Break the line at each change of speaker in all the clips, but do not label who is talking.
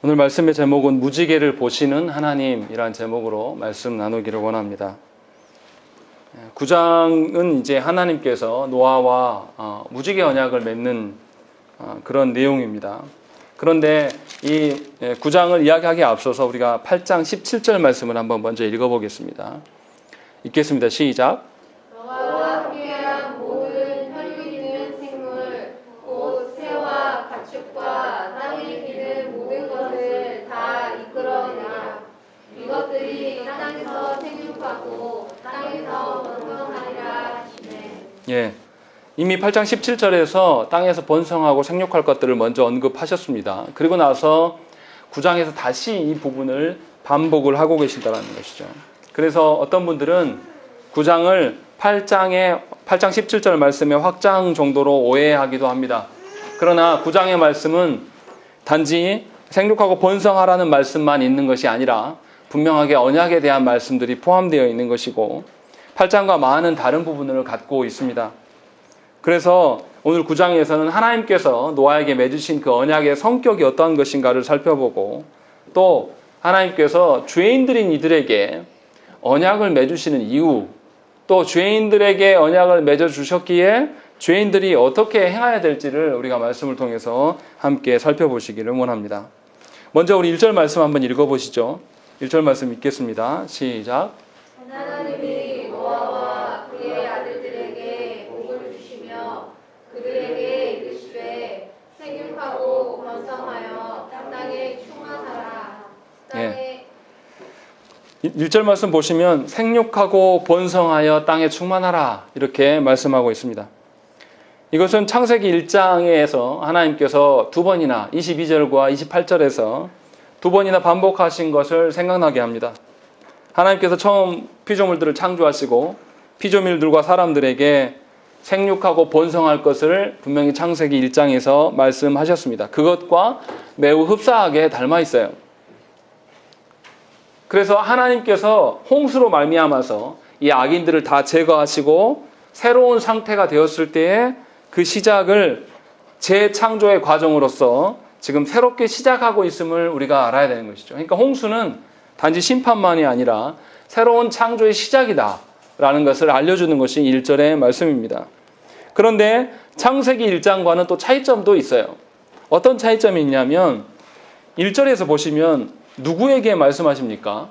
오늘 말씀의 제목은 무지개를 보시는 하나님이란 제목으로 말씀 나누기를 원합니다. 9장은 이제 하나님께서 노아와 무지개 언약을 맺는 그런 내용입니다. 그런데 이 9장을 이야기하기에 앞서서 우리가 8장 17절 말씀을 한번 먼저 읽어보겠습니다. 읽겠습니다. 시작.
너와 함께한 모든 혈육 있는 생물, 곧 새와 가축과 땅에 기는 모든 것을 다 이끌어내라. 이것들이 땅에서 생육하고 땅에서 번성하리라 하시네.
예, 이미 8장 17절에서 땅에서 번성하고 생육할 것들을 먼저 언급하셨습니다. 그리고 나서 9장에서 다시 이 부분을 반복을 하고 계신다는 것이죠. 그래서 어떤 분들은 9장을 8장 17절 말씀의 확장 정도로 오해하기도 합니다. 그러나 9장의 말씀은 단지 생육하고 번성하라는 말씀만 있는 것이 아니라 분명하게 언약에 대한 말씀들이 포함되어 있는 것이고 8장과 많은 다른 부분을 갖고 있습니다. 그래서 오늘 9장에서는 하나님께서 노아에게 맺으신 그 언약의 성격이 어떠한 것인가를 살펴보고 또 하나님께서 죄인들인 이들에게 언약을 맺으시는 이유, 또 죄인들에게 언약을 맺어주셨기에 죄인들이 어떻게 행해야 될지를 우리가 말씀을 통해서 함께 살펴보시기를 원합니다. 먼저 우리 1절 말씀 한번 읽어보시죠. 1절 말씀 읽겠습니다. 시작.
하나님이 노아와 그의 아들들에게 복을 주시며 그들에게 이르시되 생육하고 번성하여 땅에 충만하라. 땅에
1절 말씀 보시면 생육하고 번성하여 땅에 충만하라 이렇게 말씀하고 있습니다. 이것은 창세기 1장에서 하나님께서 두 번이나 22절과 28절에서 두 번이나 반복하신 것을 생각나게 합니다. 하나님께서 처음 피조물들을 창조하시고 피조물들과 사람들에게 생육하고 번성할 것을 분명히 창세기 1장에서 말씀하셨습니다. 그것과 매우 흡사하게 닮아 있어요. 그래서 하나님께서 홍수로 말미암아서 이 악인들을 다 제거하시고 새로운 상태가 되었을 때에 그 시작을 재창조의 과정으로서 지금 새롭게 시작하고 있음을 우리가 알아야 되는 것이죠. 그러니까 홍수는 단지 심판만이 아니라 새로운 창조의 시작이다라는 것을 알려주는 것이 1절의 말씀입니다. 그런데 창세기 1장과는 또 차이점도 있어요. 어떤 차이점이 있냐면 1절에서 보시면 누구에게 말씀하십니까?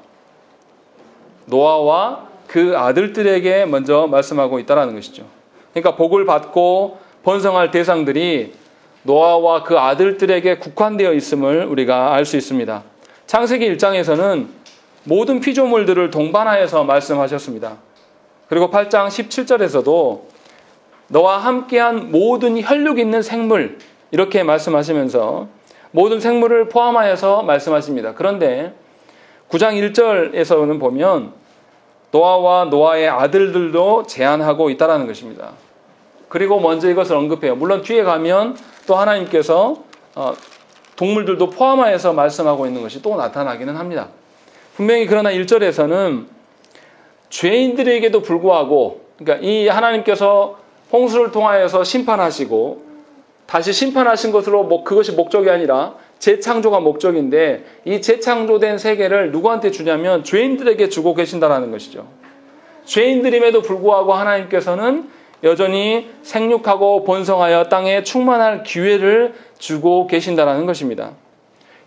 노아와 그 아들들에게 먼저 말씀하고 있다는 것이죠. 그러니까 복을 받고 번성할 대상들이 노아와 그 아들들에게 국한되어 있음을 우리가 알 수 있습니다. 창세기 1장에서는 모든 피조물들을 동반하여서 말씀하셨습니다. 그리고 8장 17절에서도 너와 함께한 모든 혈육 있는 생물 이렇게 말씀하시면서 모든 생물을 포함하여서 말씀하십니다. 그런데 9장 1절에서는 보면 노아와 노아의 아들들도 제한하고 있다는 것입니다. 그리고 먼저 이것을 언급해요. 물론 뒤에 가면 또 하나님께서 동물들도 포함하여서 말씀하고 있는 것이 또 나타나기는 합니다. 분명히 그러나 1절에서는 죄인들에게도 불구하고 그러니까 이 하나님께서 홍수를 통하여서 심판하시고 다시 심판하신 것으로 그것이 목적이 아니라 재창조가 목적인데 이 재창조된 세계를 누구한테 주냐면 죄인들에게 주고 계신다는 것이죠. 죄인들임에도 불구하고 하나님께서는 여전히 생육하고 번성하여 땅에 충만할 기회를 주고 계신다는 것입니다.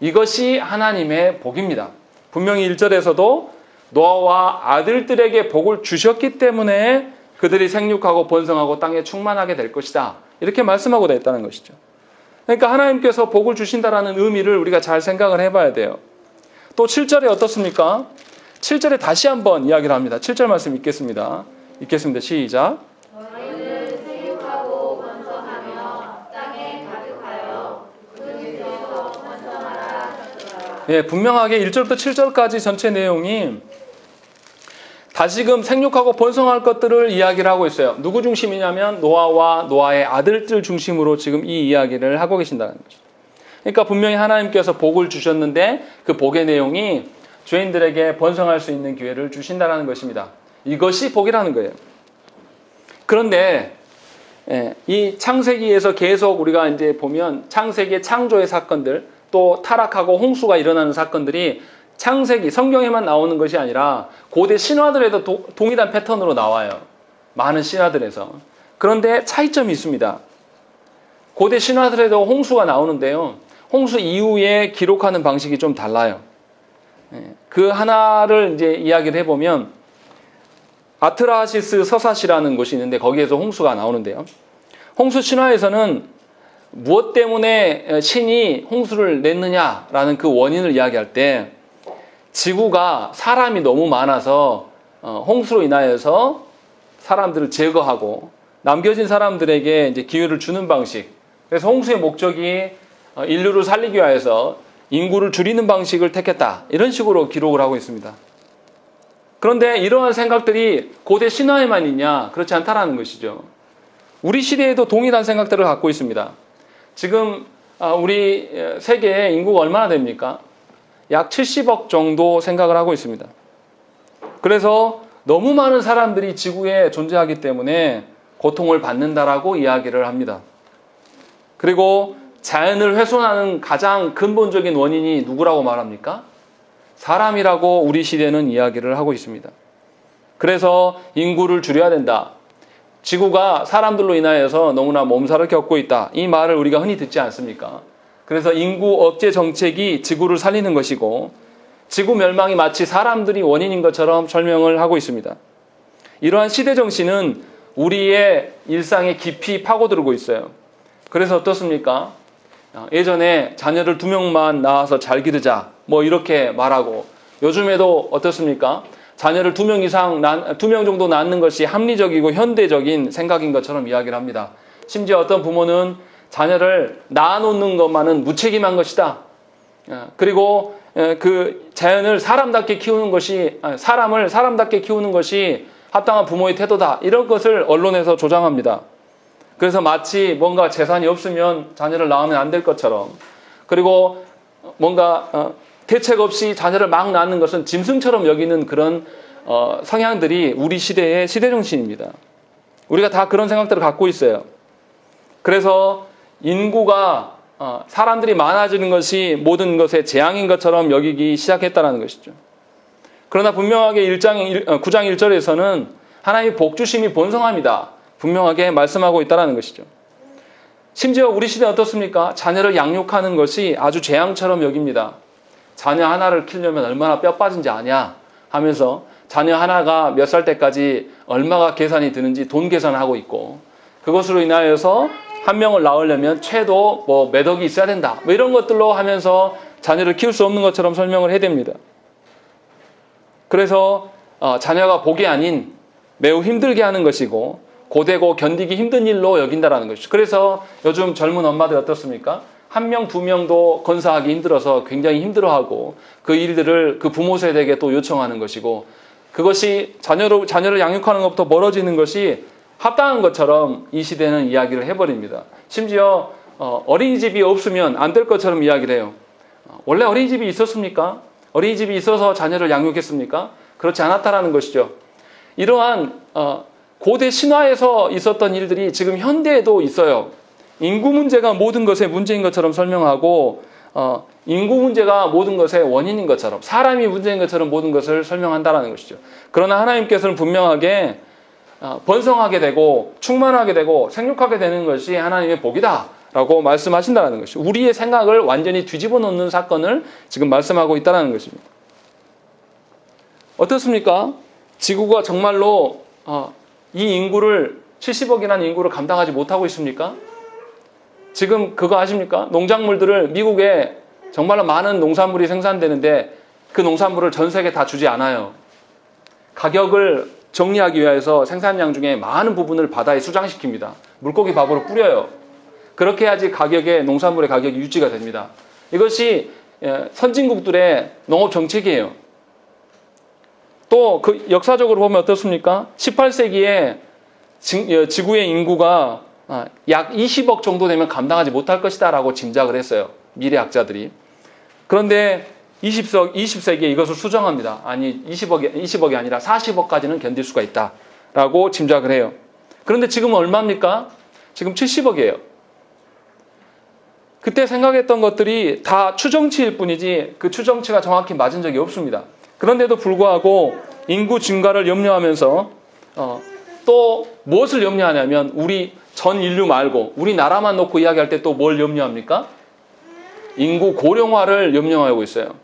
이것이 하나님의 복입니다. 분명히 1절에서도 노아와 아들들에게 복을 주셨기 때문에 그들이 생육하고 번성하고 땅에 충만하게 될 것이다. 이렇게 말씀하고 있다는 것이죠. 그러니까 하나님께서 복을 주신다라는 의미를 우리가 잘 생각을 해봐야 돼요. 또 7절에 어떻습니까? 7절에 다시 한번 이야기를 합니다. 7절 말씀 읽겠습니다. 시작.
너희는 생육하고 번성하며 땅에 가득하여 그 위에서 번성하라 하셨더라.
예, 분명하게 1절부터 7절까지 전체 내용이 다시금 생육하고 번성할 것들을 이야기를 하고 있어요. 누구 중심이냐면 노아와 노아의 아들들 중심으로 지금 이 이야기를 하고 계신다는 거죠. 그러니까 분명히 하나님께서 복을 주셨는데 그 복의 내용이 죄인들에게 번성할 수 있는 기회를 주신다는 것입니다. 이것이 복이라는 거예요. 그런데 이 창세기에서 계속 우리가 이제 보면 창세기의 창조의 사건들, 또 타락하고 홍수가 일어나는 사건들이 창세기, 성경에만 나오는 것이 아니라 고대 신화들에도 동일한 패턴으로 나와요. 많은 신화들에서. 그런데 차이점이 있습니다. 고대 신화들에도 홍수가 나오는데요. 홍수 이후에 기록하는 방식이 좀 달라요. 그 하나를 이제 이야기를 해보면 아트라시스 서사시라는 곳이 있는데 거기에서 홍수가 나오는데요. 홍수 신화에서는 무엇 때문에 신이 홍수를 냈느냐라는 그 원인을 이야기할 때 지구가 사람이 너무 많아서 홍수로 인하여서 사람들을 제거하고 남겨진 사람들에게 이제 기회를 주는 방식. 그래서 홍수의 목적이 인류를 살리기 위해서 인구를 줄이는 방식을 택했다. 이런 식으로 기록을 하고 있습니다. 그런데 이러한 생각들이 고대 신화에만 있냐? 그렇지 않다라는 것이죠. 우리 시대에도 동일한 생각들을 갖고 있습니다. 지금 우리 세계의 인구가 얼마나 됩니까? 약 70억 정도 생각을 하고 있습니다. 그래서 너무 많은 사람들이 지구에 존재하기 때문에 고통을 받는다라고 이야기를 합니다. 그리고 자연을 훼손하는 가장 근본적인 원인이 누구라고 말합니까? 사람이라고 우리 시대는 이야기를 하고 있습니다. 그래서 인구를 줄여야 된다. 지구가 사람들로 인하여서 너무나 몸살을 겪고 있다. 이 말을 우리가 흔히 듣지 않습니까? 그래서 인구 억제 정책이 지구를 살리는 것이고 지구 멸망이 마치 사람들이 원인인 것처럼 설명을 하고 있습니다. 이러한 시대 정신은 우리의 일상에 깊이 파고들고 있어요. 그래서 어떻습니까? 예전에 자녀를 2명만 낳아서 잘 기르자 뭐 이렇게 말하고 요즘에도 어떻습니까? 자녀를 2명 정도 낳는 것이 합리적이고 현대적인 생각인 것처럼 이야기를 합니다. 심지어 어떤 부모는 자녀를 낳아놓는 것만은 무책임한 것이다. 그리고 그 자연을 사람답게 키우는 것이 사람을 사람답게 키우는 것이 합당한 부모의 태도다. 이런 것을 언론에서 조장합니다. 그래서 마치 뭔가 재산이 없으면 자녀를 낳으면 안 될 것처럼 그리고 뭔가 대책 없이 자녀를 막 낳는 것은 짐승처럼 여기는 그런 성향들이 우리 시대의 시대정신입니다. 우리가 다 그런 생각들을 갖고 있어요. 그래서 인구가 사람들이 많아지는 것이 모든 것의 재앙인 것처럼 여기기 시작했다는 것이죠. 그러나 분명하게 9장 1절에서는 하나님의 복주심이 본성합니다. 분명하게 말씀하고 있다는 것이죠. 심지어 우리 시대 어떻습니까? 자녀를 양육하는 것이 아주 재앙처럼 여깁니다. 자녀 하나를 키우려면 얼마나 뼈 빠진지 아냐 하면서 자녀 하나가 몇 살 때까지 얼마가 계산이 드는지 돈 계산을 하고 있고 그것으로 인하여서 한 명을 낳으려면 최소 몇 억이 있어야 된다. 뭐 이런 것들로 하면서 자녀를 키울 수 없는 것처럼 설명을 해댑니다. 그래서 자녀가 복이 아닌 매우 힘들게 하는 것이고 고되고 견디기 힘든 일로 여긴다라는 것이죠. 그래서 요즘 젊은 엄마들 어떻습니까? 1명, 2명도 건사하기 힘들어서 굉장히 힘들어하고 그 일들을 그 부모 세대에게 또 요청하는 것이고 그것이 자녀를 양육하는 것부터 멀어지는 것이 합당한 것처럼 이 시대는 이야기를 해버립니다. 심지어 어린이집이 없으면 안 될 것처럼 이야기를 해요. 원래 어린이집이 있었습니까? 어린이집이 있어서 자녀를 양육했습니까? 그렇지 않았다라는 것이죠. 이러한 고대 신화에서 있었던 일들이 지금 현대에도 있어요. 인구 문제가 모든 것의 문제인 것처럼 설명하고 인구 문제가 모든 것의 원인인 것처럼 사람이 문제인 것처럼 모든 것을 설명한다는 것이죠. 그러나 하나님께서는 분명하게 번성하게 되고 충만하게 되고 생육하게 되는 것이 하나님의 복이다 라고 말씀하신다는 것이죠. 우리의 생각을 완전히 뒤집어 놓는 사건을 지금 말씀하고 있다는 것입니다. 어떻습니까? 지구가 정말로 이 인구를 70억이라는 인구를 감당하지 못하고 있습니까? 지금 그거 아십니까? 농작물들을 미국에 정말로 많은 농산물이 생산되는데 그 농산물을 전 세계에 다 주지 않아요. 가격을 정리하기 위해서 생산량 중에 많은 부분을 바다에 수장시킵니다. 물고기 밥으로 뿌려요. 그렇게 해야지 농산물의 가격이 유지가 됩니다. 이것이 선진국들의 농업 정책이에요. 또 그 역사적으로 보면 어떻습니까? 18세기에 지구의 인구가 약 20억 정도 되면 감당하지 못할 것이다 라고 짐작을 했어요. 미래학자들이. 그런데 20세기에 이것을 수정합니다. 아니 20억이 아니라 40억까지는 견딜 수가 있다 라고 짐작을 해요. 그런데 지금은 얼마입니까? 지금 70억이에요. 그때 생각했던 것들이 다 추정치일 뿐이지 그 추정치가 정확히 맞은 적이 없습니다. 그런데도 불구하고 인구 증가를 염려하면서 또 무엇을 염려하냐면 우리 전 인류 말고 우리나라만 놓고 이야기할 때 또 뭘 염려합니까? 인구 고령화를 염려하고 있어요.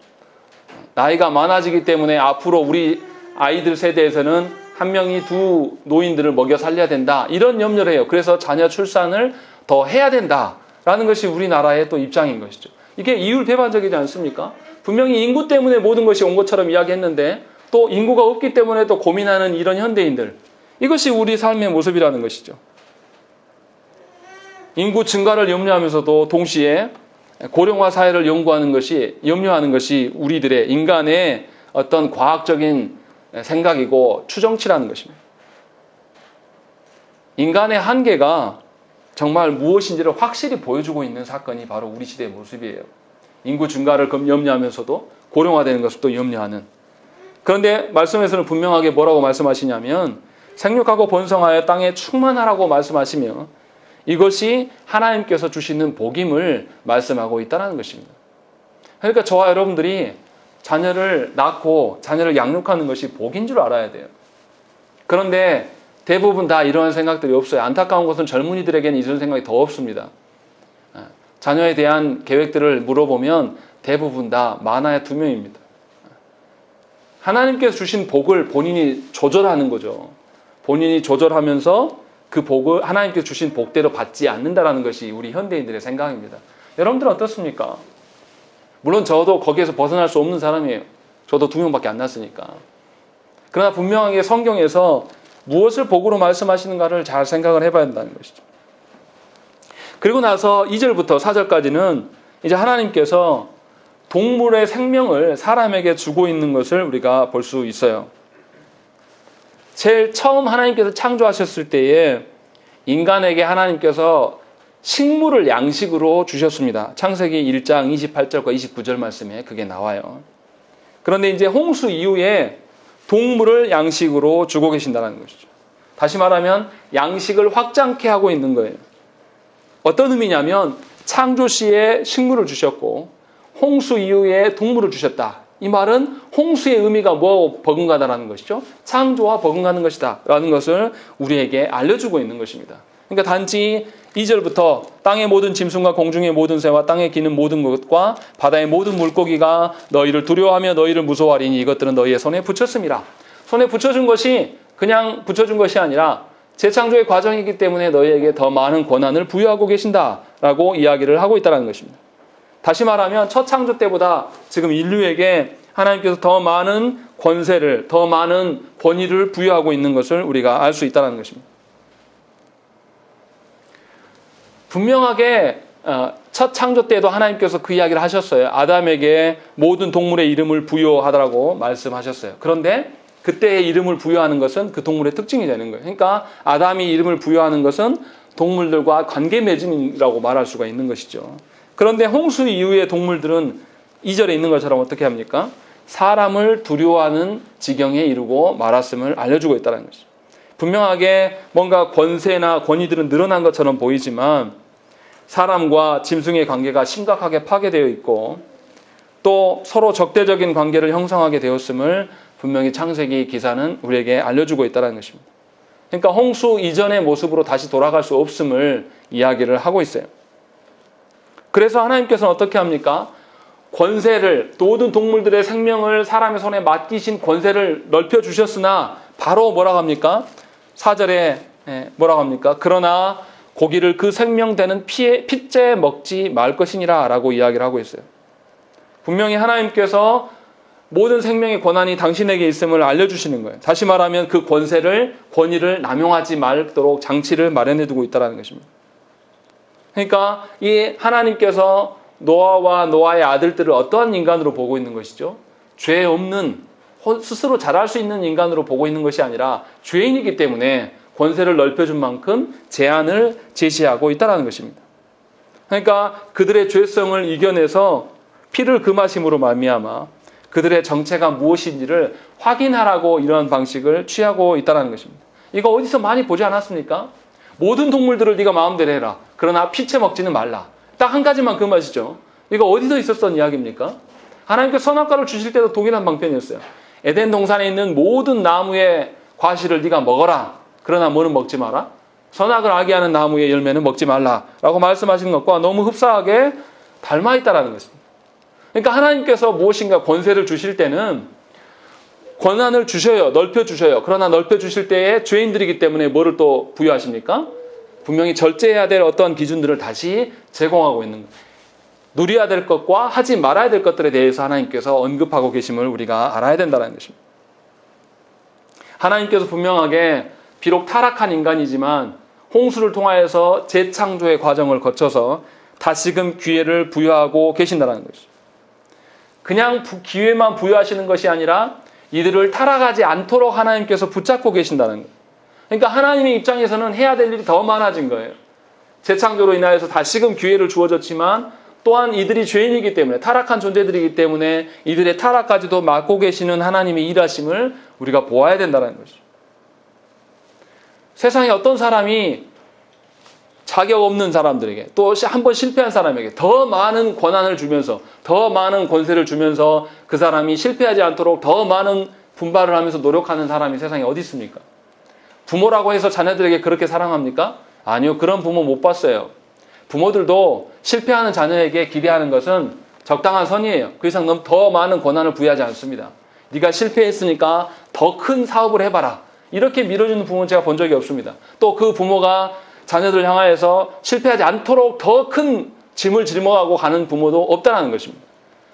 나이가 많아지기 때문에 앞으로 우리 아이들 세대에서는 한 명이 두 노인들을 먹여 살려야 된다. 이런 염려를 해요. 그래서 자녀 출산을 더 해야 된다라는 것이 우리나라의 또 입장인 것이죠. 이게 이율배반적이지 않습니까? 분명히 인구 때문에 모든 것이 온 것처럼 이야기했는데 또 인구가 없기 때문에 또 고민하는 이런 현대인들. 이것이 우리 삶의 모습이라는 것이죠. 인구 증가를 염려하면서도 동시에 고령화 사회를 염려하는 것이 우리들의 인간의 어떤 과학적인 생각이고 추정치라는 것입니다. 인간의 한계가 정말 무엇인지를 확실히 보여주고 있는 사건이 바로 우리 시대의 모습이에요. 인구 증가를 염려하면서도 고령화되는 것을 또 염려하는. 그런데 말씀에서는 분명하게 뭐라고 말씀하시냐면 생육하고 번성하여 땅에 충만하라고 말씀하시며 이것이 하나님께서 주시는 복임을 말씀하고 있다는 것입니다. 그러니까 저와 여러분들이 자녀를 낳고 자녀를 양육하는 것이 복인 줄 알아야 돼요. 그런데 대부분 다 이런 생각들이 없어요. 안타까운 것은 젊은이들에게는 이런 생각이 더 없습니다. 자녀에 대한 계획들을 물어보면 대부분 다 많아야 2명입니다. 하나님께서 주신 복을 본인이 조절하는 거죠. 본인이 조절하면서 그 복을 하나님께서 주신 복대로 받지 않는다는 것이 우리 현대인들의 생각입니다. 여러분들은 어떻습니까? 물론 저도 거기에서 벗어날 수 없는 사람이에요. 저도 2명밖에 안 낳았으니까. 그러나 분명하게 성경에서 무엇을 복으로 말씀하시는가를 잘 생각을 해봐야 한다는 것이죠. 그리고 나서 2절부터 4절까지는 이제 하나님께서 동물의 생명을 사람에게 주고 있는 것을 우리가 볼 수 있어요. 제일 처음 하나님께서 창조하셨을 때에 인간에게 하나님께서 식물을 양식으로 주셨습니다. 창세기 1장 28절과 29절 말씀에 그게 나와요. 그런데 이제 홍수 이후에 동물을 양식으로 주고 계신다는 것이죠. 다시 말하면 양식을 확장케 하고 있는 거예요. 어떤 의미냐면 창조 시에 식물을 주셨고 홍수 이후에 동물을 주셨다. 이 말은 홍수의 의미가 뭐하고 버금가다라는 것이죠. 창조와 버금가는 것이다 라는 것을 우리에게 알려주고 있는 것입니다. 그러니까 단지 2절부터 땅의 모든 짐승과 공중의 모든 새와 땅에 기는 모든 것과 바다의 모든 물고기가 너희를 두려워하며 너희를 무서워하리니 이것들은 너희의 손에 붙였음이라. 손에 붙여준 것이 그냥 붙여준 것이 아니라 재창조의 과정이기 때문에 너희에게 더 많은 권한을 부여하고 계신다라고 이야기를 하고 있다는 것입니다. 다시 말하면 첫 창조 때보다 지금 인류에게 하나님께서 더 많은 권세를, 더 많은 권위를 부여하고 있는 것을 우리가 알 수 있다는 것입니다. 분명하게 첫 창조 때도 하나님께서 그 이야기를 하셨어요. 아담에게 모든 동물의 이름을 부여하라고 말씀하셨어요. 그런데 그때의 이름을 부여하는 것은 그 동물의 특징이 되는 거예요. 그러니까 아담이 이름을 부여하는 것은 동물들과 관계 맺음이라고 말할 수가 있는 것이죠. 그런데 홍수 이후의 동물들은 2절에 있는 것처럼 어떻게 합니까? 사람을 두려워하는 지경에 이르고 말았음을 알려주고 있다는 것이죠. 분명하게 뭔가 권세나 권위들은 늘어난 것처럼 보이지만 사람과 짐승의 관계가 심각하게 파괴되어 있고 또 서로 적대적인 관계를 형성하게 되었음을 분명히 창세기 기사는 우리에게 알려주고 있다는 것입니다. 그러니까 홍수 이전의 모습으로 다시 돌아갈 수 없음을 이야기를 하고 있어요. 그래서 하나님께서는 어떻게 합니까? 권세를, 모든 동물들의 생명을 사람의 손에 맡기신 권세를 넓혀주셨으나 바로 뭐라고 합니까? 4절에 뭐라고 합니까? 그러나 고기를 그 생명되는 핏째 먹지 말 것이니라 라고 이야기를 하고 있어요. 분명히 하나님께서 모든 생명의 권한이 당신에게 있음을 알려주시는 거예요. 다시 말하면 그 권위를 남용하지 말도록 장치를 마련해 두고 있다는 것입니다. 그러니까 이 하나님께서 노아와 노아의 아들들을 어떠한 인간으로 보고 있는 것이죠? 죄 없는, 스스로 잘할 수 있는 인간으로 보고 있는 것이 아니라 죄인이기 때문에 권세를 넓혀준 만큼 제한을 제시하고 있다는 것입니다. 그러니까 그들의 죄성을 이겨내서 피를 금하심으로 말미암아 그들의 정체가 무엇인지를 확인하라고 이러한 방식을 취하고 있다는 것입니다. 이거 어디서 많이 보지 않았습니까? 모든 동물들을 네가 마음대로 해라. 그러나 피채 먹지는 말라. 딱 한 가지만 그 맛이죠. 이거 어디서 있었던 이야기입니까? 하나님께서 선악과를 주실 때도 동일한 방편이었어요. 에덴 동산에 있는 모든 나무의 과실을 네가 먹어라. 그러나 뭐는 먹지 마라. 선악을 알게 하는 나무의 열매는 먹지 말라라고 말씀하신 것과 너무 흡사하게 닮아 있다라는 것입니다. 그러니까 하나님께서 무엇인가 권세를 주실 때는 권한을 주셔요. 넓혀 주셔요. 그러나 넓혀 주실 때에 죄인들이기 때문에 뭐를 또 부여하십니까? 분명히 절제해야 될 어떤 기준들을 다시 제공하고 있는 거예요. 누려야 될 것과 하지 말아야 될 것들에 대해서 하나님께서 언급하고 계심을 우리가 알아야 된다는 것입니다. 하나님께서 분명하게 비록 타락한 인간이지만 홍수를 통하여서 재창조의 과정을 거쳐서 다시금 기회를 부여하고 계신다는 것이죠. 그냥 기회만 부여하시는 것이 아니라 이들을 타락하지 않도록 하나님께서 붙잡고 계신다는 거예요. 그러니까 하나님의 입장에서는 해야 될 일이 더 많아진 거예요. 재창조로 인하여서 다시금 기회를 주어졌지만 또한 이들이 죄인이기 때문에 타락한 존재들이기 때문에 이들의 타락까지도 맡고 계시는 하나님의 일하심을 우리가 보아야 된다는 것이죠. 세상에 어떤 사람이 자격 없는 사람들에게 또 한 번 실패한 사람에게 더 많은 권한을 주면서 더 많은 권세를 주면서 그 사람이 실패하지 않도록 더 많은 분발을 하면서 노력하는 사람이 세상에 어디 있습니까? 부모라고 해서 자녀들에게 그렇게 사랑합니까? 아니요. 그런 부모 못 봤어요. 부모들도 실패하는 자녀에게 기대하는 것은 적당한 선이에요. 그 이상 너무 더 많은 권한을 부여하지 않습니다. 네가 실패했으니까 더 큰 사업을 해봐라. 이렇게 밀어주는 부모는 제가 본 적이 없습니다. 또 그 부모가 자녀들 향하여서 실패하지 않도록 더 큰 짐을 짊어가고 가는 부모도 없다는 것입니다.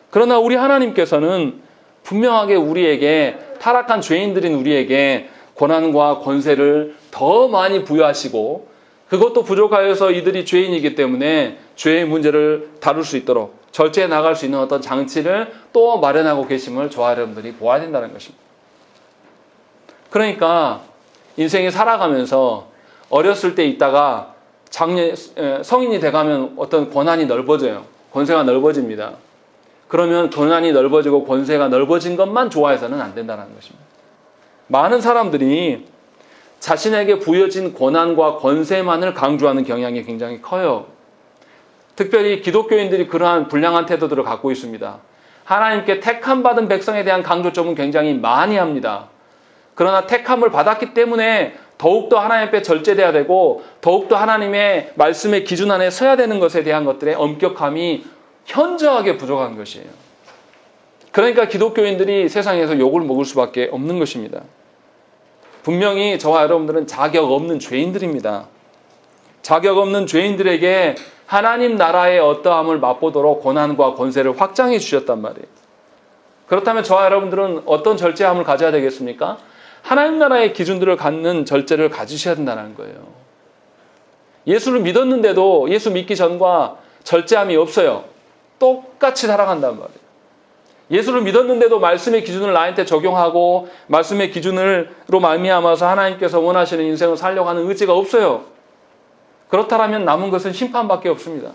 그러나 우리 하나님께서는 분명하게 우리에게 타락한 죄인들인 우리에게 권한과 권세를 더 많이 부여하시고 그것도 부족하여서 이들이 죄인이기 때문에 죄의 문제를 다룰 수 있도록 절제해 나갈 수 있는 어떤 장치를 또 마련하고 계심을 저와 여러분들이 보아야 된다는 것입니다. 그러니까 인생에 살아가면서 어렸을 때 있다가 성인이 돼가면 어떤 권한이 넓어져요. 권세가 넓어집니다. 그러면 권한이 넓어지고 권세가 넓어진 것만 좋아해서는 안 된다는 것입니다. 많은 사람들이 자신에게 부여진 권한과 권세만을 강조하는 경향이 굉장히 커요. 특별히 기독교인들이 그러한 불량한 태도들을 갖고 있습니다. 하나님께 택함 받은 백성에 대한 강조점은 굉장히 많이 합니다. 그러나 택함을 받았기 때문에 더욱더 하나님 앞에 절제돼야 되고 더욱더 하나님의 말씀의 기준 안에 서야 되는 것에 대한 것들의 엄격함이 현저하게 부족한 것이에요. 그러니까 기독교인들이 세상에서 욕을 먹을 수밖에 없는 것입니다. 분명히 저와 여러분들은 자격 없는 죄인들입니다. 자격 없는 죄인들에게 하나님 나라의 어떠함을 맛보도록 권한과 권세를 확장해 주셨단 말이에요. 그렇다면 저와 여러분들은 어떤 절제함을 가져야 되겠습니까? 하나님 나라의 기준들을 갖는 절제를 가지셔야 된다는 거예요. 예수를 믿었는데도 예수 믿기 전과 절제함이 없어요. 똑같이 살아간단 말이에요. 예수를 믿었는데도 말씀의 기준을 나한테 적용하고 말씀의 기준으로 말미암아서 하나님께서 원하시는 인생을 살려고 하는 의지가 없어요. 그렇다면 남은 것은 심판밖에 없습니다.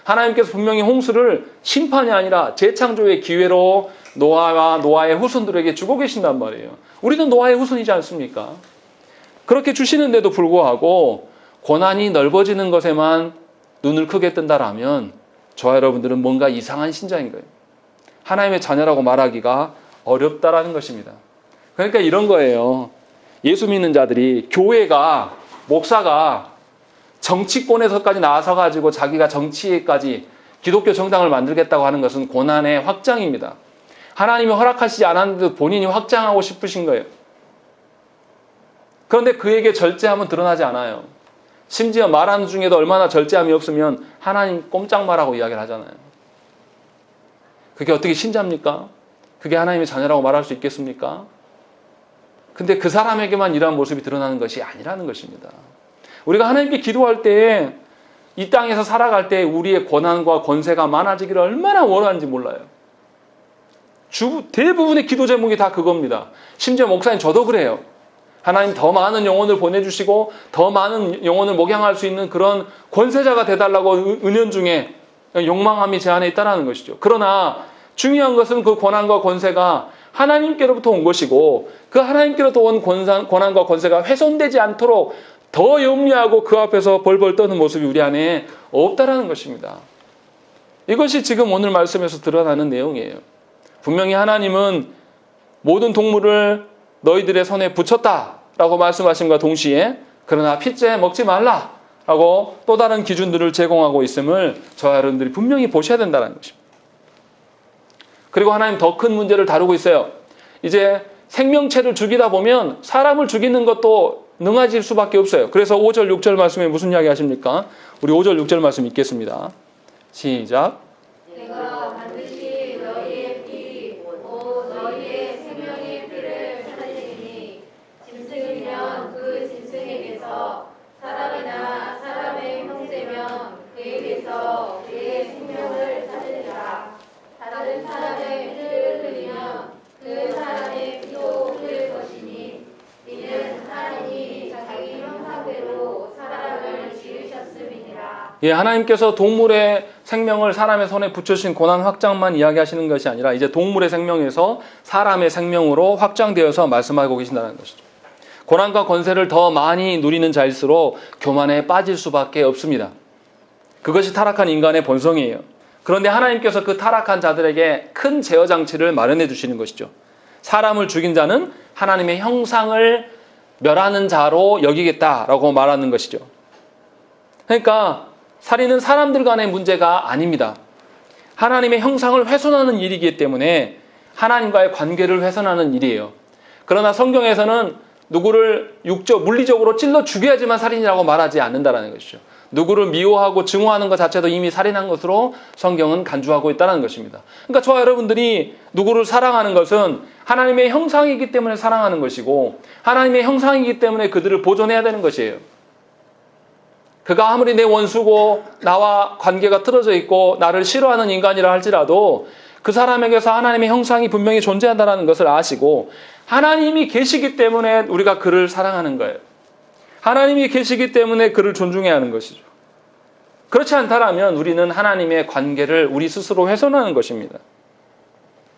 하나님께서 분명히 홍수를 심판이 아니라 재창조의 기회로 노아와 노아의 후손들에게 주고 계신단 말이에요. 우리는 노아의 후손이지 않습니까? 그렇게 주시는데도 불구하고 권한이 넓어지는 것에만 눈을 크게 뜬다라면 저와 여러분들은 뭔가 이상한 신자인 거예요. 하나님의 자녀라고 말하기가 어렵다라는 것입니다. 그러니까 이런 거예요. 예수 믿는 자들이 교회가 목사가 정치권에서까지 나와서 가지고 자기가 정치에까지 기독교 정당을 만들겠다고 하는 것은 고난의 확장입니다. 하나님이 허락하시지 않았는데도 본인이 확장하고 싶으신 거예요. 그런데 그에게 절제함은 드러나지 않아요. 심지어 말하는 중에도 얼마나 절제함이 없으면 하나님 꼼짝 말하고 이야기를 하잖아요. 그게 어떻게 신자입니까? 그게 하나님의 자녀라고 말할 수 있겠습니까? 근데 그 사람에게만 이러한 모습이 드러나는 것이 아니라는 것입니다. 우리가 하나님께 기도할 때 이 땅에서 살아갈 때 우리의 권한과 권세가 많아지기를 얼마나 원하는지 몰라요. 대부분의 기도 제목이 다 그겁니다. 심지어 목사님 저도 그래요. 하나님 더 많은 영혼을 보내주시고 더 많은 영혼을 목양할 수 있는 그런 권세자가 돼달라고 은연 중에 욕망함이 제 안에 있다는 것이죠. 그러나 중요한 것은 그 권한과 권세가 하나님께로부터 온 것이고 그 하나님께로부터 온 권한과 권세가 훼손되지 않도록 더 염려하고 그 앞에서 벌벌 떠는 모습이 우리 안에 없다라는 것입니다. 이것이 지금 오늘 말씀에서 드러나는 내용이에요. 분명히 하나님은 모든 동물을 너희들의 손에 붙였다라고 말씀하심과 동시에 그러나 핏째 먹지 말라라고 또 다른 기준들을 제공하고 있음을 저와 여러분들이 분명히 보셔야 된다는 것입니다. 그리고 하나님 더 큰 문제를 다루고 있어요. 이제 생명체를 죽이다 보면 사람을 죽이는 것도 능해질 수밖에 없어요. 그래서 5절, 6절 말씀에 무슨 이야기 하십니까? 우리 5절, 6절 말씀 읽겠습니다. 시작.
내가 반드시 너희의 피, 곧 너희의 생명의 피를 찾으리니 짐승이면 그 짐승에게서 사람이나 사람의 형제면 그에게서 그의 생명을 찾으리라. 다른 사람의 피를 흘리면 그 사람의 피도 흘릴 것이니 이는 하나님이 자기 형상대로 사람을 지으셨음이니라.
예, 하나님께서 동물의 생명을 사람의 손에 붙여주신 고난 확장만 이야기하시는 것이 아니라 이제 동물의 생명에서 사람의 생명으로 확장되어서 말씀하고 계신다는 것이죠. 고난과 권세를 더 많이 누리는 자일수록 교만에 빠질 수밖에 없습니다. 그것이 타락한 인간의 본성이에요. 그런데 하나님께서 그 타락한 자들에게 큰 제어 장치를 마련해 주시는 것이죠. 사람을 죽인 자는 하나님의 형상을 멸하는 자로 여기겠다라고 말하는 것이죠. 그러니까 살인은 사람들 간의 문제가 아닙니다. 하나님의 형상을 훼손하는 일이기 때문에 하나님과의 관계를 훼손하는 일이에요. 그러나 성경에서는 누구를 물리적으로 찔러 죽여야지만 살인이라고 말하지 않는다는 것이죠. 누구를 미워하고 증오하는 것 자체도 이미 살인한 것으로 성경은 간주하고 있다는 것입니다. 그러니까 저와 여러분들이 누구를 사랑하는 것은 하나님의 형상이기 때문에 사랑하는 것이고 하나님의 형상이기 때문에 그들을 보존해야 되는 것이에요. 그가 아무리 내 원수고 나와 관계가 틀어져 있고 나를 싫어하는 인간이라 할지라도 그 사람에게서 하나님의 형상이 분명히 존재한다는 것을 아시고 하나님이 계시기 때문에 우리가 그를 사랑하는 거예요. 하나님이 계시기 때문에 그를 존중해야 하는 것이죠. 그렇지 않다면 우리는 하나님의 관계를 우리 스스로 훼손하는 것입니다.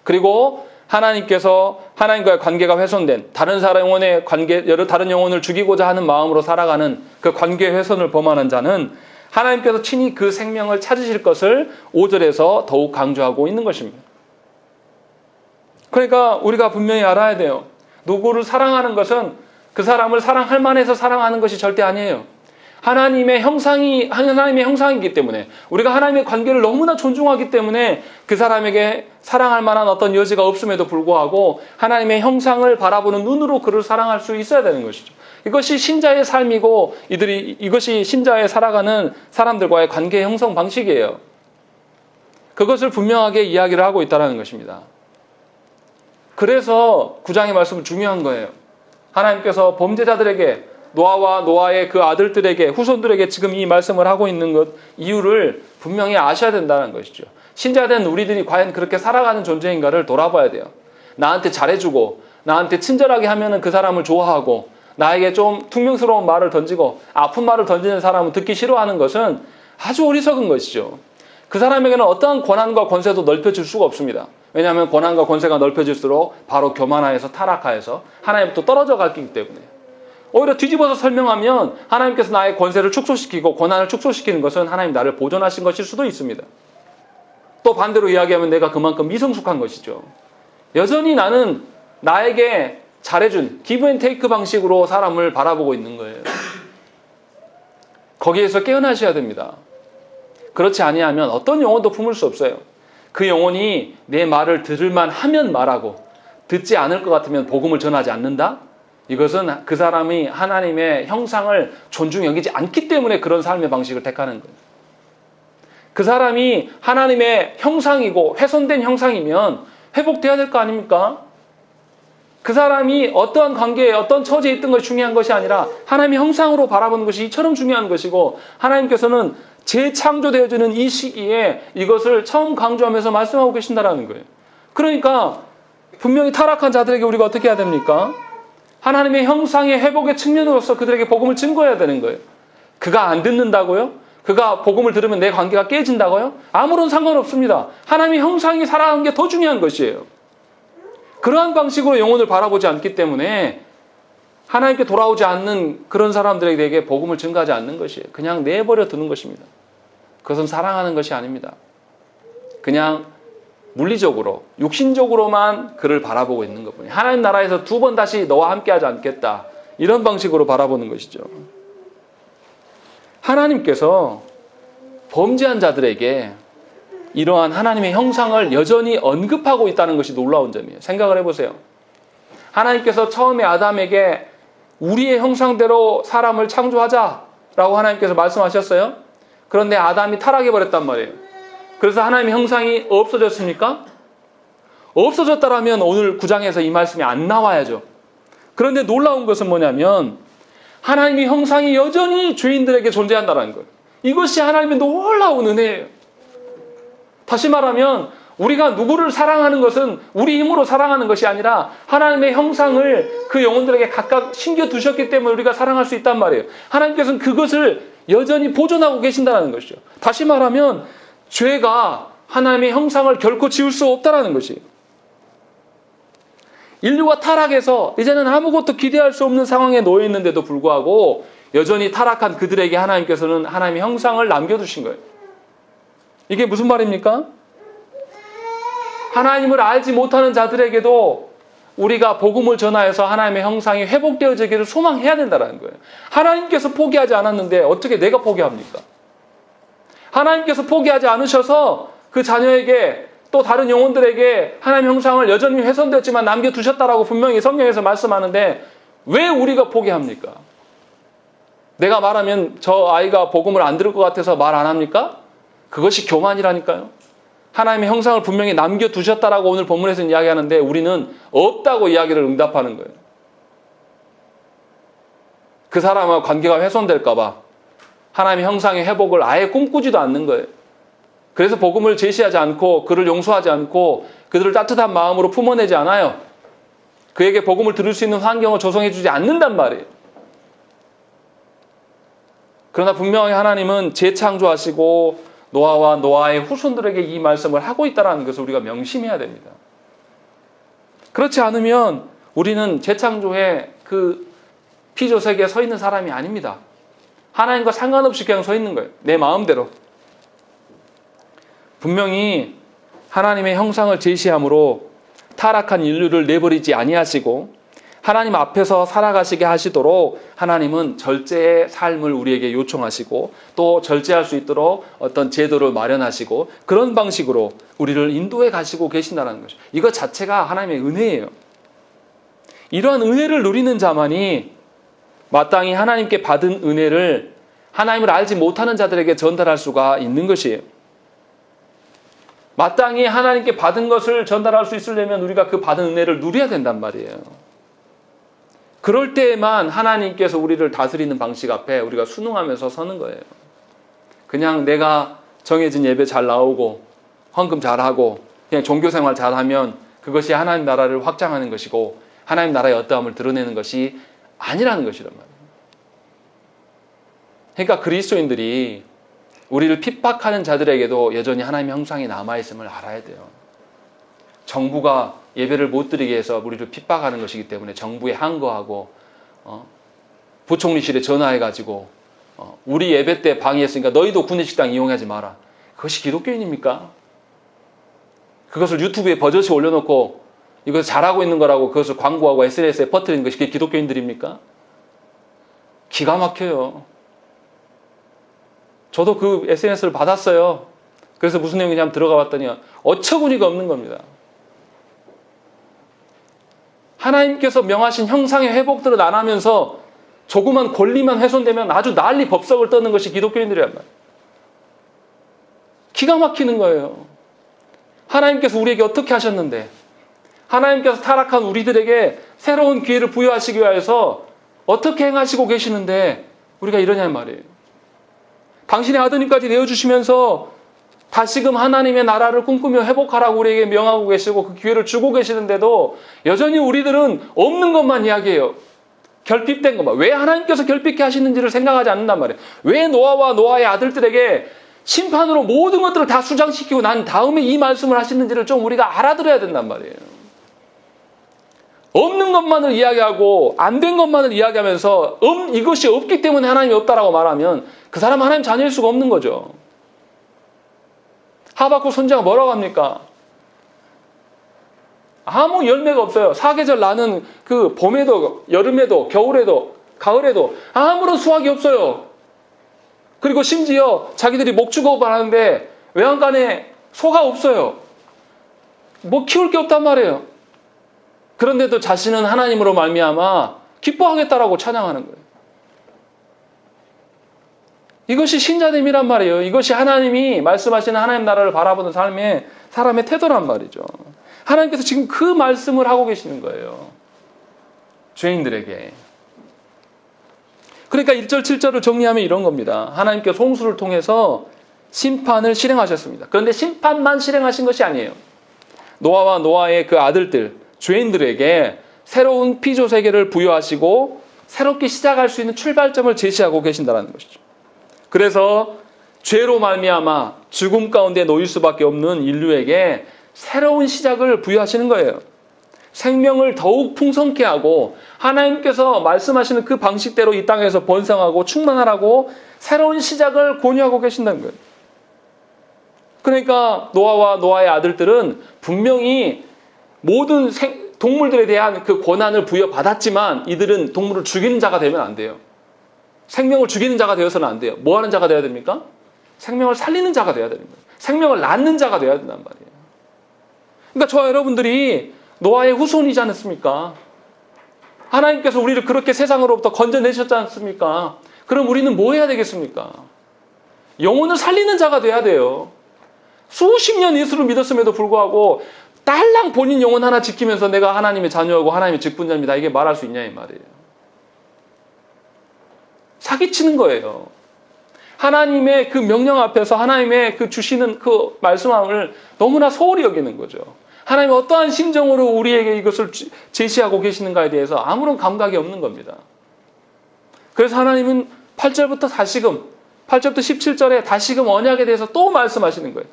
그리고 하나님께서 하나님과의 관계가 훼손된 다른 영혼의 관계, 다른 영혼을 죽이고자 하는 마음으로 살아가는 그 관계 훼손을 범하는 자는 하나님께서 친히 그 생명을 찾으실 것을 5절에서 더욱 강조하고 있는 것입니다. 그러니까 우리가 분명히 알아야 돼요. 누구를 사랑하는 것은 그 사람을 사랑할 만해서 사랑하는 것이 절대 아니에요. 하나님의 형상이기 때문에 우리가 하나님의 관계를 너무나 존중하기 때문에 그 사람에게 사랑할 만한 어떤 여지가 없음에도 불구하고 하나님의 형상을 바라보는 눈으로 그를 사랑할 수 있어야 되는 것이죠. 이것이 신자의 삶이고 이것이 신자의 살아가는 사람들과의 관계 형성 방식이에요. 그것을 분명하게 이야기를 하고 있다는 것입니다. 그래서 9장의 말씀은 중요한 거예요. 하나님께서 범죄자들에게 노아와 노아의 그 아들들에게 후손들에게 지금 이 말씀을 하고 있는 것 이유를 분명히 아셔야 된다는 것이죠. 신자된 우리들이 과연 그렇게 살아가는 존재인가를 돌아봐야 돼요. 나한테 잘해주고 나한테 친절하게 하면은 그 사람을 좋아하고 나에게 좀 퉁명스러운 말을 던지고 아픈 말을 던지는 사람은 듣기 싫어하는 것은 아주 어리석은 것이죠. 그 사람에게는 어떠한 권한과 권세도 넓혀줄 수가 없습니다. 왜냐하면 권한과 권세가 넓혀질수록 바로 교만하여서 타락하여서 하나님부터 떨어져 갔기 때문에. 오히려 뒤집어서 설명하면 하나님께서 나의 권세를 축소시키고 권한을 축소시키는 것은 하나님 나를 보존하신 것일 수도 있습니다. 또 반대로 이야기하면 내가 그만큼 미성숙한 것이죠. 여전히 나는 나에게 잘해준 기브 앤 테이크 방식으로 사람을 바라보고 있는 거예요. 거기에서 깨어나셔야 됩니다. 그렇지 아니하면 어떤 영혼도 품을 수 없어요. 그 영혼이 내 말을 들을만 하면 말하고 듣지 않을 것 같으면 복음을 전하지 않는다? 이것은 그 사람이 하나님의 형상을 존중 여기지 않기 때문에 그런 삶의 방식을 택하는 거예요. 그 사람이 하나님의 형상이고 훼손된 형상이면 회복돼야 될 거 아닙니까? 그 사람이 어떠한 관계에 어떤 처지에 있던 것이 중요한 것이 아니라 하나님의 형상으로 바라보는 것이 이처럼 중요한 것이고 하나님께서는 재창조되어지는 이 시기에 이것을 처음 강조하면서 말씀하고 계신다는 거예요. 그러니까 분명히 타락한 자들에게 우리가 어떻게 해야 됩니까? 하나님의 형상의 회복의 측면으로서 그들에게 복음을 증거해야 되는 거예요. 그가 안 듣는다고요? 그가 복음을 들으면 내 관계가 깨진다고요? 아무런 상관없습니다. 하나님의 형상이 살아가는 게 더 중요한 것이에요. 그러한 방식으로 영혼을 바라보지 않기 때문에 하나님께 돌아오지 않는 그런 사람들에게 복음을 증가하지 않는 것이에요. 그냥 내버려 두는 것입니다. 그것은 사랑하는 것이 아닙니다. 그냥 물리적으로, 육신적으로만 그를 바라보고 있는 것뿐이에요. 하나님 나라에서 두 번 다시 너와 함께하지 않겠다. 이런 방식으로 바라보는 것이죠. 하나님께서 범죄한 자들에게 이러한 하나님의 형상을 여전히 언급하고 있다는 것이 놀라운 점이에요. 생각을 해보세요. 하나님께서 처음에 아담에게 우리의 형상대로 사람을 창조하자라고 하나님께서 말씀하셨어요. 그런데 아담이 타락해버렸단 말이에요. 그래서 하나님의 형상이 없어졌습니까? 없어졌다라면 오늘 9장에서 이 말씀이 안 나와야죠. 그런데 놀라운 것은 뭐냐면 하나님의 형상이 여전히 죄인들에게 존재한다는 거예요. 이것이 하나님의 놀라운 은혜예요. 다시 말하면 우리가 누구를 사랑하는 것은 우리 힘으로 사랑하는 것이 아니라 하나님의 형상을 그 영혼들에게 각각 심겨두셨기 때문에 우리가 사랑할 수 있단 말이에요. 하나님께서는 그것을 여전히 보존하고 계신다는 것이죠. 다시 말하면 죄가 하나님의 형상을 결코 지울 수 없다는 것이에요. 인류가 타락해서 이제는 아무것도 기대할 수 없는 상황에 놓여 있는데도 불구하고 여전히 타락한 그들에게 하나님께서는 하나님의 형상을 남겨두신 거예요. 이게 무슨 말입니까? 하나님을 알지 못하는 자들에게도 우리가 복음을 전하여서 하나님의 형상이 회복되어지기를 소망해야 된다는 거예요. 하나님께서 포기하지 않았는데 어떻게 내가 포기합니까? 하나님께서 포기하지 않으셔서 그 자녀에게 또 다른 영혼들에게 하나님의 형상을 여전히 훼손되었지만 남겨두셨다라고 분명히 성경에서 말씀하는데 왜 우리가 포기합니까? 내가 말하면 저 아이가 복음을 안 들을 것 같아서 말 안 합니까? 그것이 교만이라니까요. 하나님의 형상을 분명히 남겨두셨다라고 오늘 본문에서 이야기하는데 우리는 없다고 이야기를 응답하는 거예요. 그 사람과 관계가 훼손될까 봐 하나님의 형상의 회복을 아예 꿈꾸지도 않는 거예요. 그래서 복음을 제시하지 않고 그를 용서하지 않고 그들을 따뜻한 마음으로 품어내지 않아요. 그에게 복음을 들을 수 있는 환경을 조성해 주지 않는단 말이에요. 그러나 분명히 하나님은 재창조하시고 노아와 노아의 후손들에게 이 말씀을 하고 있다는 것을 우리가 명심해야 됩니다. 그렇지 않으면 우리는 재창조의 그 피조세계에 서 있는 사람이 아닙니다. 하나님과 상관없이 그냥 서 있는 거예요. 내 마음대로. 분명히 하나님의 형상을 제시함으로 타락한 인류를 내버리지 아니하시고 하나님 앞에서 살아가시게 하시도록 하나님은 절제의 삶을 우리에게 요청하시고 또 절제할 수 있도록 어떤 제도를 마련하시고 그런 방식으로 우리를 인도해 가시고 계신다는 것이죠. 이것 자체가 하나님의 은혜예요. 이러한 은혜를 누리는 자만이 마땅히 하나님께 받은 은혜를 하나님을 알지 못하는 자들에게 전달할 수가 있는 것이에요. 마땅히 하나님께 받은 것을 전달할 수 있으려면 우리가 그 받은 은혜를 누려야 된단 말이에요. 그럴 때에만 하나님께서 우리를 다스리는 방식 앞에 우리가 순응하면서 서는 거예요. 그냥 내가 정해진 예배 잘 나오고 헌금 잘하고 그냥 종교생활 잘하면 그것이 하나님 나라를 확장하는 것이고 하나님 나라의 어떠함을 드러내는 것이 아니라는 것이란 말이에요. 그러니까 그리스도인들이 우리를 핍박하는 자들에게도 여전히 하나님의 형상이 남아있음을 알아야 돼요. 정부가 예배를 못 드리게 해서 우리를 핍박하는 것이기 때문에 정부에 항거하고 부총리실에 전화해가지고 우리 예배 때 방해했으니까 너희도 구내식당 이용하지 마라. 그것이 기독교인입니까? 그것을 유튜브에 버젓이 올려놓고 이것을 잘하고 있는 거라고 그것을 광고하고 SNS에 퍼뜨리는 것이 기독교인들입니까? 기가 막혀요. 저도 그 SNS를 받았어요. 그래서 무슨 내용이냐 한번 들어가 봤더니 어처구니가 없는 겁니다. 하나님께서 명하신 형상의 회복들을 안 하면서 조그만 권리만 훼손되면 아주 난리 법석을 떠는 것이 기독교인들이란 말이에요. 기가 막히는 거예요. 하나님께서 우리에게 어떻게 하셨는데 하나님께서 타락한 우리들에게 새로운 기회를 부여하시기 위해서 어떻게 행하시고 계시는데 우리가 이러냐는 말이에요. 당신의 아드님까지 내어주시면서 다시금 하나님의 나라를 꿈꾸며 회복하라고 우리에게 명하고 계시고 그 기회를 주고 계시는데도 여전히 우리들은 없는 것만 이야기해요. 결핍된 것만. 왜 하나님께서 결핍케 하시는지를 생각하지 않는단 말이에요. 왜 노아와 노아의 아들들에게 심판으로 모든 것들을 다 수장시키고 난 다음에 이 말씀을 하시는지를 좀 우리가 알아들어야 된단 말이에요. 없는 것만을 이야기하고 안 된 것만을 이야기하면서 이것이 없기 때문에 하나님이 없다라고 말하면 그 사람은 하나님 자녀일 수가 없는 거죠. 하박국 선지자가 뭐라고 합니까? 아무 열매가 없어요. 사계절 나는 그 봄에도 여름에도 겨울에도 가을에도 아무런 수확이 없어요. 그리고 심지어 자기들이 목축업을 하는데 외양간에 소가 없어요. 뭐 키울 게 없단 말이에요. 그런데도 자신은 하나님으로 말미암아 기뻐하겠다라고 찬양하는 거예요. 이것이 신자됨이란 말이에요. 이것이 하나님이 말씀하시는 하나님 나라를 바라보는 삶의 사람의 태도란 말이죠. 하나님께서 지금 그 말씀을 하고 계시는 거예요. 죄인들에게. 그러니까 1절, 7절을 정리하면 이런 겁니다. 하나님께서 홍수를 통해서 심판을 실행하셨습니다. 그런데 심판만 실행하신 것이 아니에요. 노아와 노아의 그 아들들, 죄인들에게 새로운 피조 세계를 부여하시고 새롭게 시작할 수 있는 출발점을 제시하고 계신다는 것이죠. 그래서 죄로 말미암아 죽음 가운데 놓일 수밖에 없는 인류에게 새로운 시작을 부여하시는 거예요. 생명을 더욱 풍성케 하고 하나님께서 말씀하시는 그 방식대로 이 땅에서 번성하고 충만하라고 새로운 시작을 권유하고 계신다는 거예요. 그러니까 노아와 노아의 아들들은 분명히 모든 동물들에 대한 그 권한을 부여받았지만 이들은 동물을 죽이는 자가 되면 안 돼요. 생명을 죽이는 자가 되어서는 안 돼요. 뭐 하는 자가 되어야 됩니까? 생명을 살리는 자가 되어야 되는 거예요. 생명을 낳는 자가 되어야 된단 말이에요. 그러니까 저와 여러분들이 노아의 후손이지 않습니까? 하나님께서 우리를 그렇게 세상으로부터 건져내셨지 않습니까? 그럼 우리는 뭐 해야 되겠습니까? 영혼을 살리는 자가 돼야 돼요. 수십 년 예수를 믿었음에도 불구하고 딸랑 본인 영혼 하나 지키면서 내가 하나님의 자녀하고 하나님의 직분자입니다. 이게 말할 수 있냐 이 말이에요. 사기치는 거예요. 하나님의 그 명령 앞에서 하나님의 그 주시는 그 말씀을 너무나 소홀히 여기는 거죠. 하나님이 어떠한 심정으로 우리에게 이것을 제시하고 계시는가에 대해서 아무런 감각이 없는 겁니다. 그래서 하나님은 8절부터 다시금 8절부터 17절에 다시금 언약에 대해서 또 말씀하시는 거예요.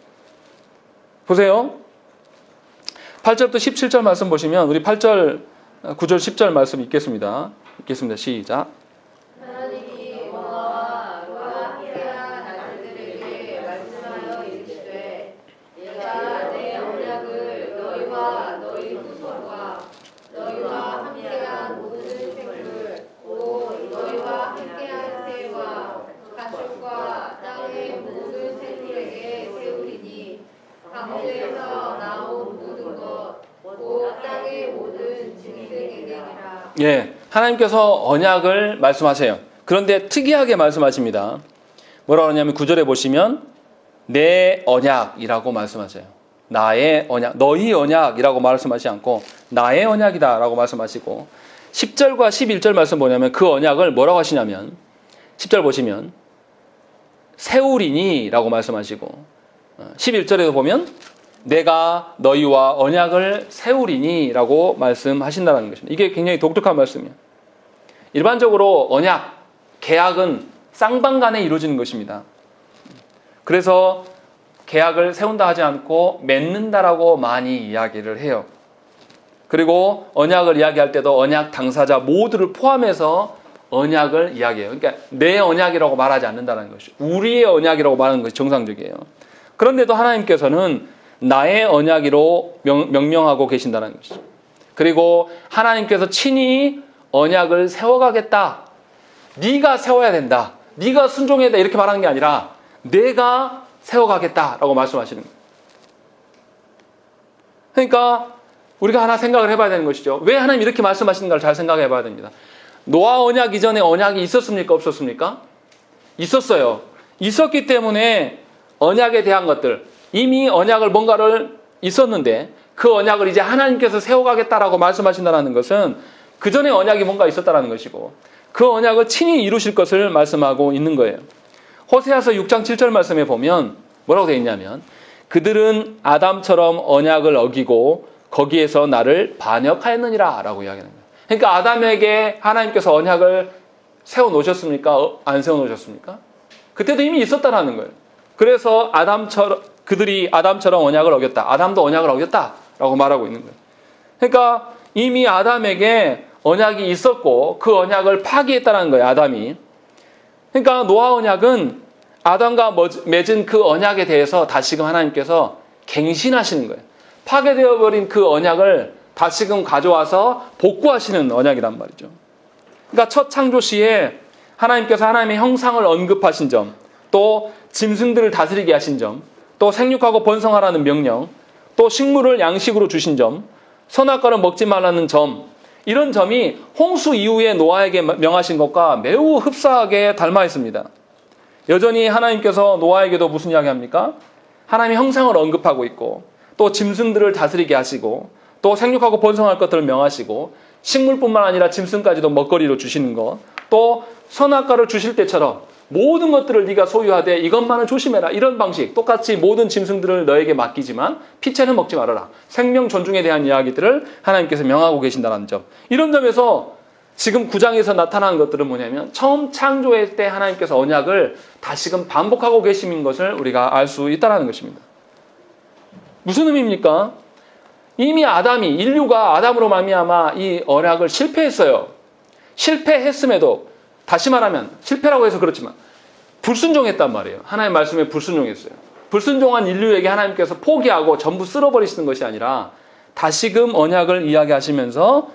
보세요. 8절부터 17절 말씀 보시면 우리 8절, 9절, 10절 말씀 읽겠습니다. 읽겠습니다. 시작.
하나님이 노아와 그와 함께한 아들들에게 말씀하여 이르시되 내가 내 언약을 너희와 너희 후손과 너희와 함께한 모든 생물 곧 너희와 함께한 새와 가축과 땅의 모든 생물에게 세우리니 강물에서 나온 모든 것 곧 땅의 모든 짐승에게니라.
예, 하나님께서 언약을 말씀하세요. 그런데 특이하게 말씀하십니다. 뭐라고 하냐면 9절에 보시면 내 언약이라고 말씀하세요. 나의 언약, 너희 언약이라고 말씀하시지 않고 나의 언약이다라고 말씀하시고 10절과 11절 말씀 뭐냐면 그 언약을 뭐라고 하시냐면 10절 보시면 세우리니 라고 말씀하시고 11절에도 보면 내가 너희와 언약을 세우리니 라고 말씀하신다는 것입니다. 이게 굉장히 독특한 말씀이에요. 일반적으로 언약, 계약은 쌍방간에 이루어지는 것입니다. 그래서 계약을 세운다 하지 않고 맺는다라고 많이 이야기를 해요. 그리고 언약을 이야기할 때도 언약 당사자 모두를 포함해서 언약을 이야기해요. 그러니까 내 언약이라고 말하지 않는다는 것이죠. 우리의 언약이라고 말하는 것이 정상적이에요. 그런데도 하나님께서는 나의 언약이로 명명하고 계신다는 것이죠. 그리고 하나님께서 친히 언약을 세워가겠다. 네가 세워야 된다. 네가 순종해야 돼. 이렇게 말하는 게 아니라 내가 세워가겠다라고 말씀하시는 거예요. 그러니까 우리가 하나 생각을 해봐야 되는 것이죠. 왜 하나님 이렇게 말씀하시는가를 잘 생각해 봐야 됩니다. 노아 언약 이전에 언약이 있었습니까? 없었습니까? 있었어요. 있었기 때문에 언약에 대한 것들, 이미 언약을 뭔가를 있었는데 그 언약을 이제 하나님께서 세워가겠다라고 말씀하신다는 것은 그 전에 언약이 뭔가 있었다는 것이고 그 언약을 친히 이루실 것을 말씀하고 있는 거예요. 호세아서 6장 7절 말씀에 보면 뭐라고 되어 있냐면 그들은 아담처럼 언약을 어기고 거기에서 나를 반역하였느니라 라고 이야기하는 거예요. 그러니까 아담에게 하나님께서 언약을 세워놓으셨습니까? 안 세워놓으셨습니까? 그때도 이미 있었다라는 거예요. 그래서 그들이 아담처럼 언약을 어겼다. 아담도 언약을 어겼다라고 말하고 있는 거예요. 그러니까 이미 아담에게 언약이 있었고 그 언약을 파기했다는 거예요. 아담이. 그러니까 노아 언약은 아담과 맺은 그 언약에 대해서 다시금 하나님께서 갱신하시는 거예요. 파괴되어 버린 그 언약을 다시금 가져와서 복구하시는 언약이란 말이죠. 그러니까 첫 창조 시에 하나님께서 하나님의 형상을 언급하신 점, 또 짐승들을 다스리게 하신 점, 또 생육하고 번성하라는 명령, 또 식물을 양식으로 주신 점, 선악과를 먹지 말라는 점, 이런 점이 홍수 이후에 노아에게 명하신 것과 매우 흡사하게 닮아 있습니다. 여전히 하나님께서 노아에게도 무슨 이야기 합니까? 하나님의 형상을 언급하고 있고, 또 짐승들을 다스리게 하시고, 또 생육하고 번성할 것들을 명하시고, 식물뿐만 아니라 짐승까지도 먹거리로 주시는 것, 또 선악과를 주실 때처럼 모든 것들을 네가 소유하되 이것만은 조심해라, 이런 방식, 똑같이 모든 짐승들을 너에게 맡기지만 피채는 먹지 말아라, 생명 존중에 대한 이야기들을 하나님께서 명하고 계신다는 점, 이런 점에서 지금 9장에서 나타나는 것들은 뭐냐면 처음 창조할 때 하나님께서 언약을 다시금 반복하고 계신 것을 우리가 알 수 있다는 것입니다. 무슨 의미입니까? 이미 인류가 아담으로 말미암아 이 언약을 실패했어요. 실패했음에도, 다시 말하면 실패라고 해서 그렇지만 불순종했단 말이에요. 하나님의 말씀에 불순종했어요. 불순종한 인류에게 하나님께서 포기하고 전부 쓸어버리시는 것이 아니라 다시금 언약을 이야기하시면서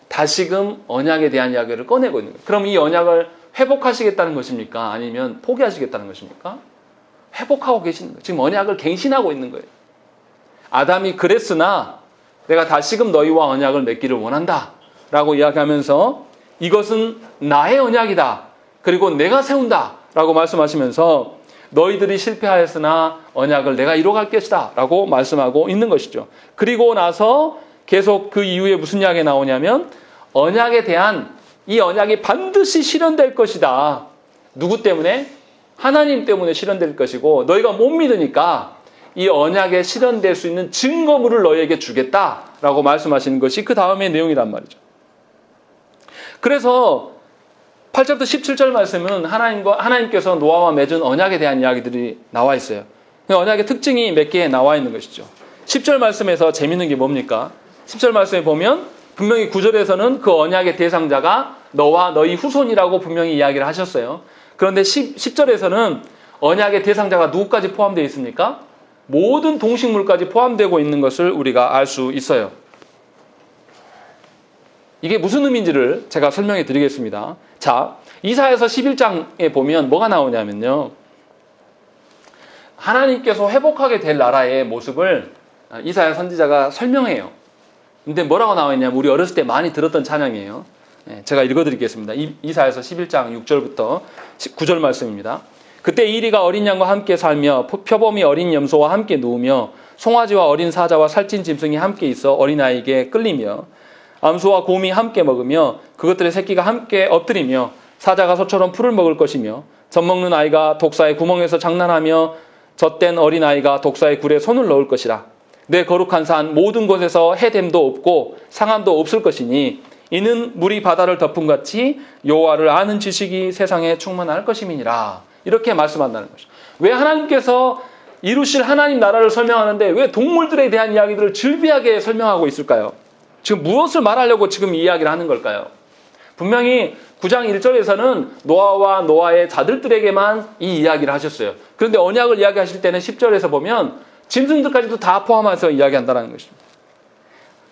다시금 언약에 대한 이야기를 꺼내고 있는 거예요. 그럼 이 언약을 회복하시겠다는 것입니까? 아니면 포기하시겠다는 것입니까? 회복하고 계시는 거예요. 지금 언약을 갱신하고 있는 거예요. 아담이 그랬으나 내가 다시금 너희와 언약을 맺기를 원한다 라고 이야기하면서 이것은 나의 언약이다, 그리고 내가 세운다 라고 말씀하시면서 너희들이 실패하였으나 언약을 내가 이뤄갈 것이다 라고 말씀하고 있는 것이죠. 그리고 나서 계속 그 이후에 무슨 이야기가 나오냐면 언약에 대한, 이 언약이 반드시 실현될 것이다. 누구 때문에? 하나님 때문에 실현될 것이고, 너희가 못 믿으니까 이 언약에 실현될 수 있는 증거물을 너희에게 주겠다라고 말씀하시는 것이 그 다음의 내용이란 말이죠. 그래서 8절부터 17절 말씀은 하나님께서 노아와 맺은 언약에 대한 이야기들이 나와 있어요. 언약의 특징이 몇 개 나와 있는 것이죠. 10절 말씀에서 재밌는 게 뭡니까? 10절 말씀에 보면 분명히 9절에서는 그 언약의 대상자가 너와 너희 후손이라고 분명히 이야기를 하셨어요. 그런데 10절에서는 언약의 대상자가 누구까지 포함되어 있습니까? 모든 동식물까지 포함되고 있는 것을 우리가 알 수 있어요. 이게 무슨 의미인지를 제가 설명해 드리겠습니다. 자, 이사야서 11장에 보면 뭐가 나오냐면요, 하나님께서 회복하게 될 나라의 모습을 이사야 선지자가 설명해요. 근데 뭐라고 나와 있냐면 우리 어렸을 때 많이 들었던 찬양이에요. 제가 읽어드리겠습니다. 이사야서 11장 6절부터 9절 말씀입니다. 그때 이리가 어린 양과 함께 살며 표범이 어린 염소와 함께 누우며 송아지와 어린 사자와 살찐 짐승이 함께 있어 어린아이에게 끌리며 암소와 곰이 함께 먹으며 그것들의 새끼가 함께 엎드리며 사자가 소처럼 풀을 먹을 것이며 젖먹는 아이가 독사의 구멍에서 장난하며 젖된 어린아이가 독사의 굴에 손을 넣을 것이라. 내 거룩한 산 모든 곳에서 해됨도 없고 상함도 없을 것이니 이는 물이 바다를 덮은 같이 여호와를 아는 지식이 세상에 충만할 것임이니라. 이렇게 말씀한다는 것이죠. 왜 하나님께서 이루실 하나님 나라를 설명하는데 왜 동물들에 대한 이야기들을 즐비하게 설명하고 있을까요? 지금 무엇을 말하려고 지금 이 이야기를 하는 걸까요? 분명히 9장 1절에서는 노아와 노아의 자들들에게만 이 이야기를 하셨어요. 그런데 언약을 이야기하실 때는 10절에서 보면 짐승들까지도 다 포함해서 이야기한다는 것입니다.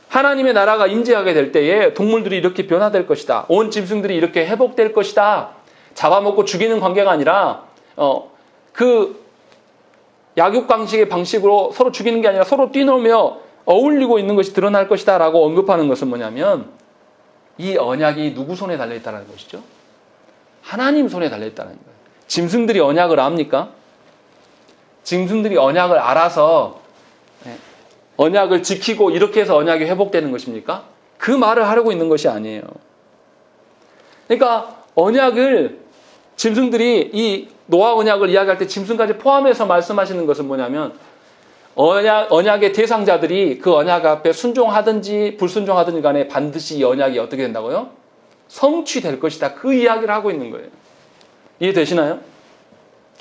하나님의 나라가 임재하게 될 때에 동물들이 이렇게 변화될 것이다. 온 짐승들이 이렇게 회복될 것이다. 잡아먹고 죽이는 관계가 아니라 그 약육강식의 방식으로 서로 죽이는 게 아니라 서로 뛰놀며 어울리고 있는 것이 드러날 것이다 라고 언급하는 것은 뭐냐면 이 언약이 누구 손에 달려있다는 것이죠? 하나님 손에 달려있다는 거예요. 짐승들이 언약을 압니까? 짐승들이 언약을 알아서 언약을 지키고 이렇게 해서 언약이 회복되는 것입니까? 그 말을 하려고 있는 것이 아니에요. 그러니까 언약을 짐승들이 이 노아 언약을 이야기할 때 짐승까지 포함해서 말씀하시는 것은 뭐냐면 언약의 대상자들이 그 언약 앞에 순종하든지 불순종하든지 간에 반드시 이 언약이 어떻게 된다고요? 성취될 것이다. 그 이야기를 하고 있는 거예요. 이해되시나요?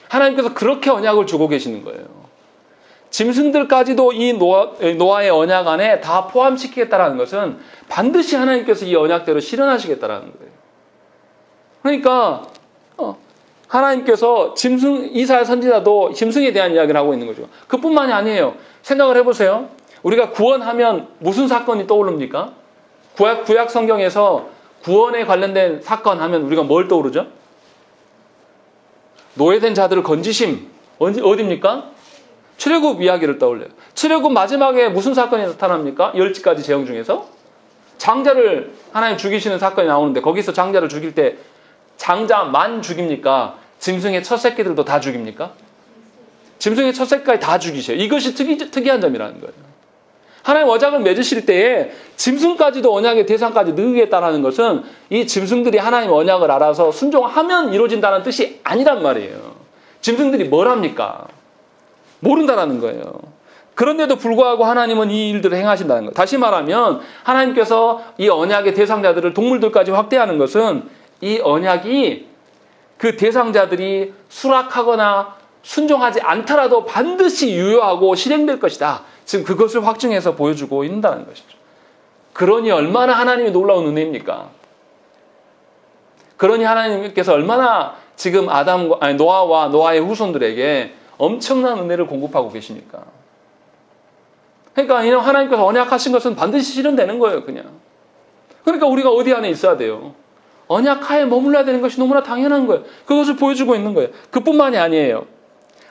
하나님께서 그렇게 언약을 주고 계시는 거예요. 짐승들까지도 이 노아의 언약 안에 다 포함시키겠다는 것은 반드시 하나님께서 이 언약대로 실현하시겠다는 거예요. 그러니까 하나님께서 이사야 선지자도 짐승에 대한 이야기를 하고 있는 거죠. 그뿐만이 아니에요. 생각을 해보세요. 우리가 구원하면 무슨 사건이 떠오릅니까? 구약 성경에서 구원에 관련된 사건 하면 우리가 뭘 떠오르죠? 노예된 자들을 건지심. 어디입니까? 출애굽 이야기를 떠올려요. 출애굽 마지막에 무슨 사건이 나타납니까? 10가지 재앙 중에서 장자를 하나님 죽이시는 사건이 나오는데 거기서 장자를 죽일 때 장자만 죽입니까? 짐승의 첫 새끼들도 다 죽입니까? 짐승의 첫 새끼까지 다 죽이셔요. 이것이 특이한 점이라는 거예요. 하나님 언약을 맺으실 때에 짐승까지도 언약의 대상까지 넣겠다는 것은 이 짐승들이 하나님 언약을 알아서 순종하면 이루어진다는 뜻이 아니란 말이에요. 짐승들이 뭘 합니까? 모른다라는 거예요. 그런데도 불구하고 하나님은 이 일들을 행하신다는 거예요. 다시 말하면 하나님께서 이 언약의 대상자들을 동물들까지 확대하는 것은 이 언약이 그 대상자들이 수락하거나 순종하지 않더라도 반드시 유효하고 실행될 것이다. 지금 그것을 확증해서 보여주고 있다는 것이죠. 그러니 얼마나 하나님의 놀라운 은혜입니까? 그러니 하나님께서 얼마나 지금 노아와 노아의 후손들에게 엄청난 은혜를 공급하고 계십니까? 그러니까 하나님께서 언약하신 것은 반드시 실현되는 거예요, 그냥. 그러니까 우리가 어디 안에 있어야 돼요? 언약하에 머물러야 되는 것이 너무나 당연한 거예요. 그것을 보여주고 있는 거예요. 그뿐만이 아니에요.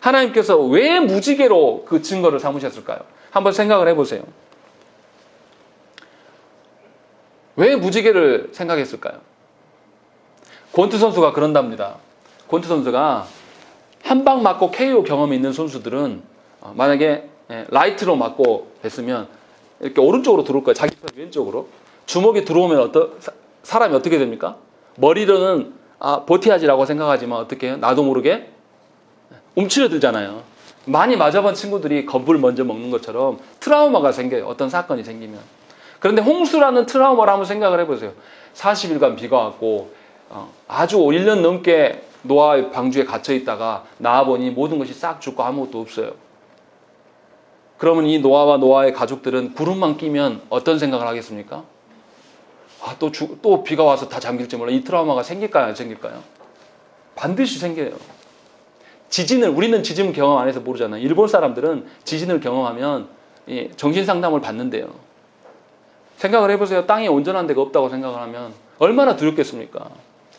하나님께서 왜 무지개로 그 증거를 삼으셨을까요? 한번 생각을 해보세요. 왜 무지개를 생각했을까요? 권투 선수가 그런답니다. 권투 선수가 한 방 맞고 KO 경험이 있는 선수들은 만약에 라이트로 맞고 했으면 이렇게 오른쪽으로 들어올 거예요. 자기 편 왼쪽으로. 주먹이 들어오면 사람이 어떻게 됩니까? 머리로는 버티야지라고 생각하지만 어떻게 해요? 나도 모르게 움츠러들잖아요. 많이 맞아본 친구들이 겁을 먼저 먹는 것처럼 트라우마가 생겨요. 어떤 사건이 생기면. 그런데 홍수라는 트라우마를 한번 생각을 해보세요. 40일간 비가 왔고 아주 1년 넘게 노아의 방주에 갇혀 있다가 나와보니 모든 것이 싹 죽고 아무것도 없어요. 그러면 이 노아와 노아의 가족들은 구름만 끼면 어떤 생각을 하겠습니까? 또 비가 와서 다 잠길지 몰라. 이 트라우마가 생길까요? 안 생길까요? 반드시 생겨요. 우리는 지진 경험 안 해서 모르잖아요. 일본 사람들은 지진을 경험하면 정신상담을 받는데요. 생각을 해보세요. 땅에 온전한 데가 없다고 생각을 하면 얼마나 두렵겠습니까?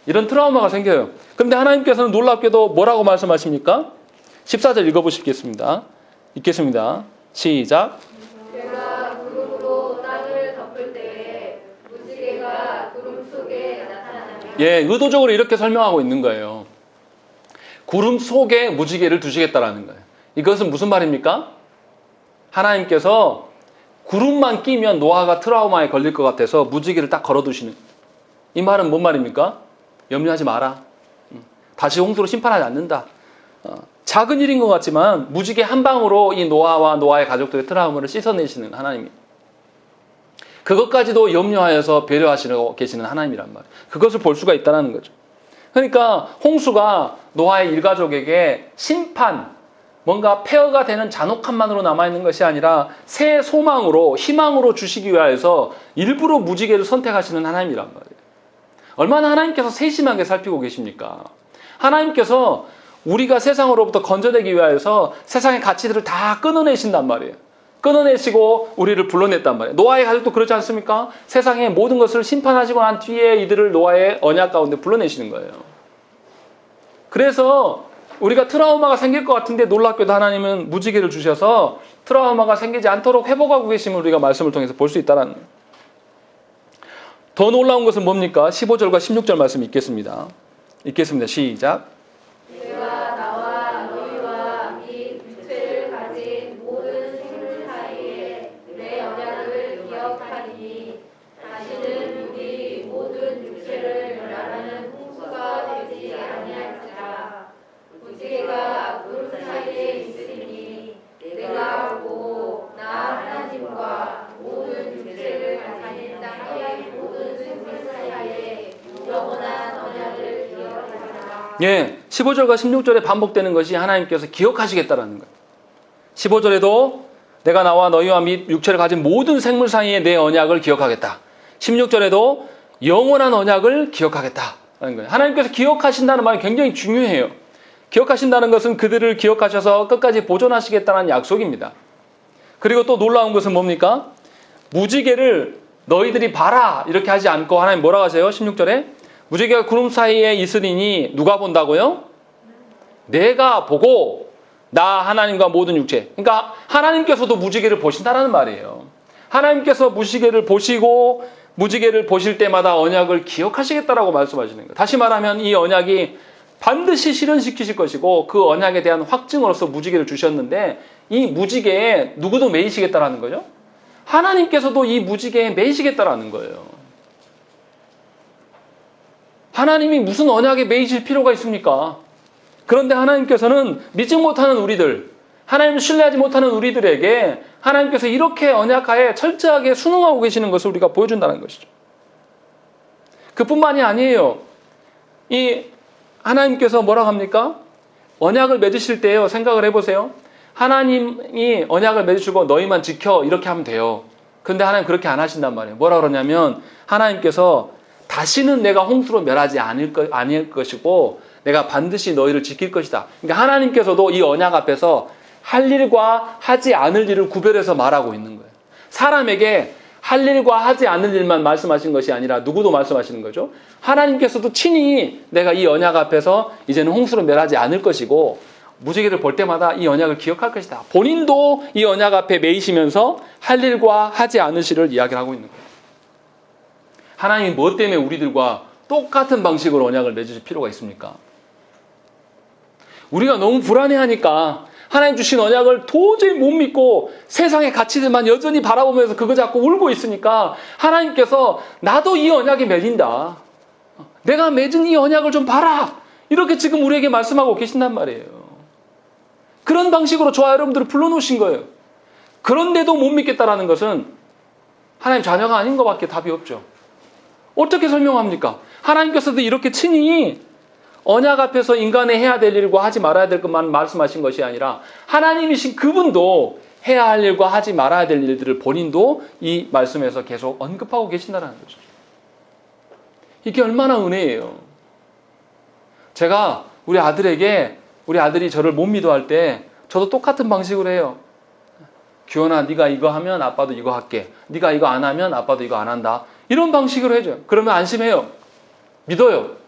이런 트라우마가 생겨요. 그런데 하나님께서는 놀랍게도 뭐라고 말씀하십니까? 14절 읽어보시겠습니다. 읽겠습니다. 시작.
내가 구름으로 땅을 덮을 때에 무지개가 구름 속에 나타나며.
의도적으로 이렇게 설명하고 있는 거예요. 구름 속에 무지개를 두시겠다라는 거예요. 이것은 무슨 말입니까? 하나님께서 구름만 끼면 노아가 트라우마에 걸릴 것 같아서 무지개를 딱 걸어두시는. 이 말은 뭔 말입니까? 염려하지 마라. 다시 홍수로 심판하지 않는다. 작은 일인 것 같지만 무지개 한 방으로 이 노아와 노아의 가족들의 트라우마를 씻어내시는 하나님이. 그것까지도 염려하여서 배려하시고 계시는 하나님이란 말이에요. 그것을 볼 수가 있다는 거죠. 그러니까 홍수가 노아의 일가족에게 심판, 뭔가 폐허가 되는 잔혹함만으로 남아있는 것이 아니라 새 소망으로, 희망으로 주시기 위하여서 일부러 무지개를 선택하시는 하나님이란 말이에요. 얼마나 하나님께서 세심하게 살피고 계십니까? 하나님께서 우리가 세상으로부터 건져내기 위하여서 세상의 가치들을 다 끊어내신단 말이에요. 끊어내시고 우리를 불러냈단 말이에요. 노아의 가족도 그렇지 않습니까? 세상의 모든 것을 심판하시고 난 뒤에 이들을 노아의 언약 가운데 불러내시는 거예요. 그래서 우리가 트라우마가 생길 것 같은데 놀랍게도 하나님은 무지개를 주셔서 트라우마가 생기지 않도록 회복하고 계심을 우리가 말씀을 통해서 볼 수 있다는 거예요. 더 놀라운 것은 뭡니까? 15절과 16절 말씀 읽겠습니다. 시작.
내가 나와 너희와 이 육체를 가진 모든 생물 사이에 내 언약을 기억하리니 다시는 우리 모든 육체를 멸하는 홍수가 되지 아니할지라. 무지개가 구름 사이에 있으니 내가 보고 나 하나님과 모든 육체를 가진 땅의 모든 생물 사이에 영원한 언약을 기억하리라.
15절과 16절에 반복되는 것이 하나님께서 기억하시겠다라는 거예요. 15절에도 내가 나와 너희와 및 육체를 가진 모든 생물 사이에 내 언약을 기억하겠다. 16절에도 영원한 언약을 기억하겠다. 거예요. 하나님께서 기억하신다는 말이 굉장히 중요해요. 기억하신다는 것은 그들을 기억하셔서 끝까지 보존하시겠다는 약속입니다. 그리고 또 놀라운 것은 뭡니까? 무지개를 너희들이 봐라 이렇게 하지 않고 하나님 뭐라고 하세요? 16절에 무지개가 구름 사이에 있으리니 누가 본다고요? 내가 보고 나 하나님과 모든 육체. 그러니까 하나님께서도 무지개를 보신다는 말이에요. 하나님께서 무지개를 보시고 무지개를 보실 때마다 언약을 기억하시겠다라고 말씀하시는 거예요. 다시 말하면 이 언약이 반드시 실현시키실 것이고 그 언약에 대한 확증으로서 무지개를 주셨는데 이 무지개에 누구도 매이시겠다라는 거죠. 하나님께서도 이 무지개에 매이시겠다라는 거예요. 하나님이 무슨 언약에 매이실 필요가 있습니까? 그런데 하나님께서는 믿지 못하는 우리들, 하나님을 신뢰하지 못하는 우리들에게 하나님께서 이렇게 언약하에 철저하게 순응하고 계시는 것을 우리가 보여준다는 것이죠. 그뿐만이 아니에요. 이 하나님께서 뭐라고 합니까? 언약을 맺으실 때요. 생각을 해보세요. 하나님이 언약을 맺으시고 너희만 지켜 이렇게 하면 돼요. 근데 하나님 그렇게 안 하신단 말이에요. 뭐라 그러냐면 하나님께서 다시는 내가 홍수로 멸하지 않을 것이고 내가 반드시 너희를 지킬 것이다. 그러니까 하나님께서도 이 언약 앞에서 할 일과 하지 않을 일을 구별해서 말하고 있는 거예요. 사람에게 할 일과 하지 않을 일만 말씀하신 것이 아니라 누구도 말씀하시는 거죠. 하나님께서도 친히 내가 이 언약 앞에서 이제는 홍수로 멸하지 않을 것이고 무지개를 볼 때마다 이 언약을 기억할 것이다. 본인도 이 언약 앞에 매이시면서 할 일과 하지 않을 일을 이야기를 하고 있는 거예요. 하나님이 뭐 때문에 우리들과 똑같은 방식으로 언약을 맺으실 필요가 있습니까? 우리가 너무 불안해하니까 하나님 주신 언약을 도저히 못 믿고 세상의 가치들만 여전히 바라보면서 그거 자꾸 울고 있으니까 하나님께서 나도 이 언약에 매진다. 내가 맺은 이 언약을 좀 봐라. 이렇게 지금 우리에게 말씀하고 계신단 말이에요. 그런 방식으로 저와 여러분들을 불러놓으신 거예요. 그런데도 못 믿겠다라는 것은 하나님 자녀가 아닌 것밖에 답이 없죠. 어떻게 설명합니까? 하나님께서도 이렇게 친히 언약 앞에서 인간의 해야 될 일과 하지 말아야 될 것만 말씀하신 것이 아니라 하나님이신 그분도 해야 할 일과 하지 말아야 될 일들을 본인도 이 말씀에서 계속 언급하고 계신다는 거죠. 이게 얼마나 은혜예요. 제가 우리 아들이 저를 못 믿어할 때 저도 똑같은 방식으로 해요. 규현아, 네가 이거 하면 아빠도 이거 할게. 네가 이거 안 하면 아빠도 이거 안 한다. 이런 방식으로 해줘요. 그러면 안심해요. 믿어요.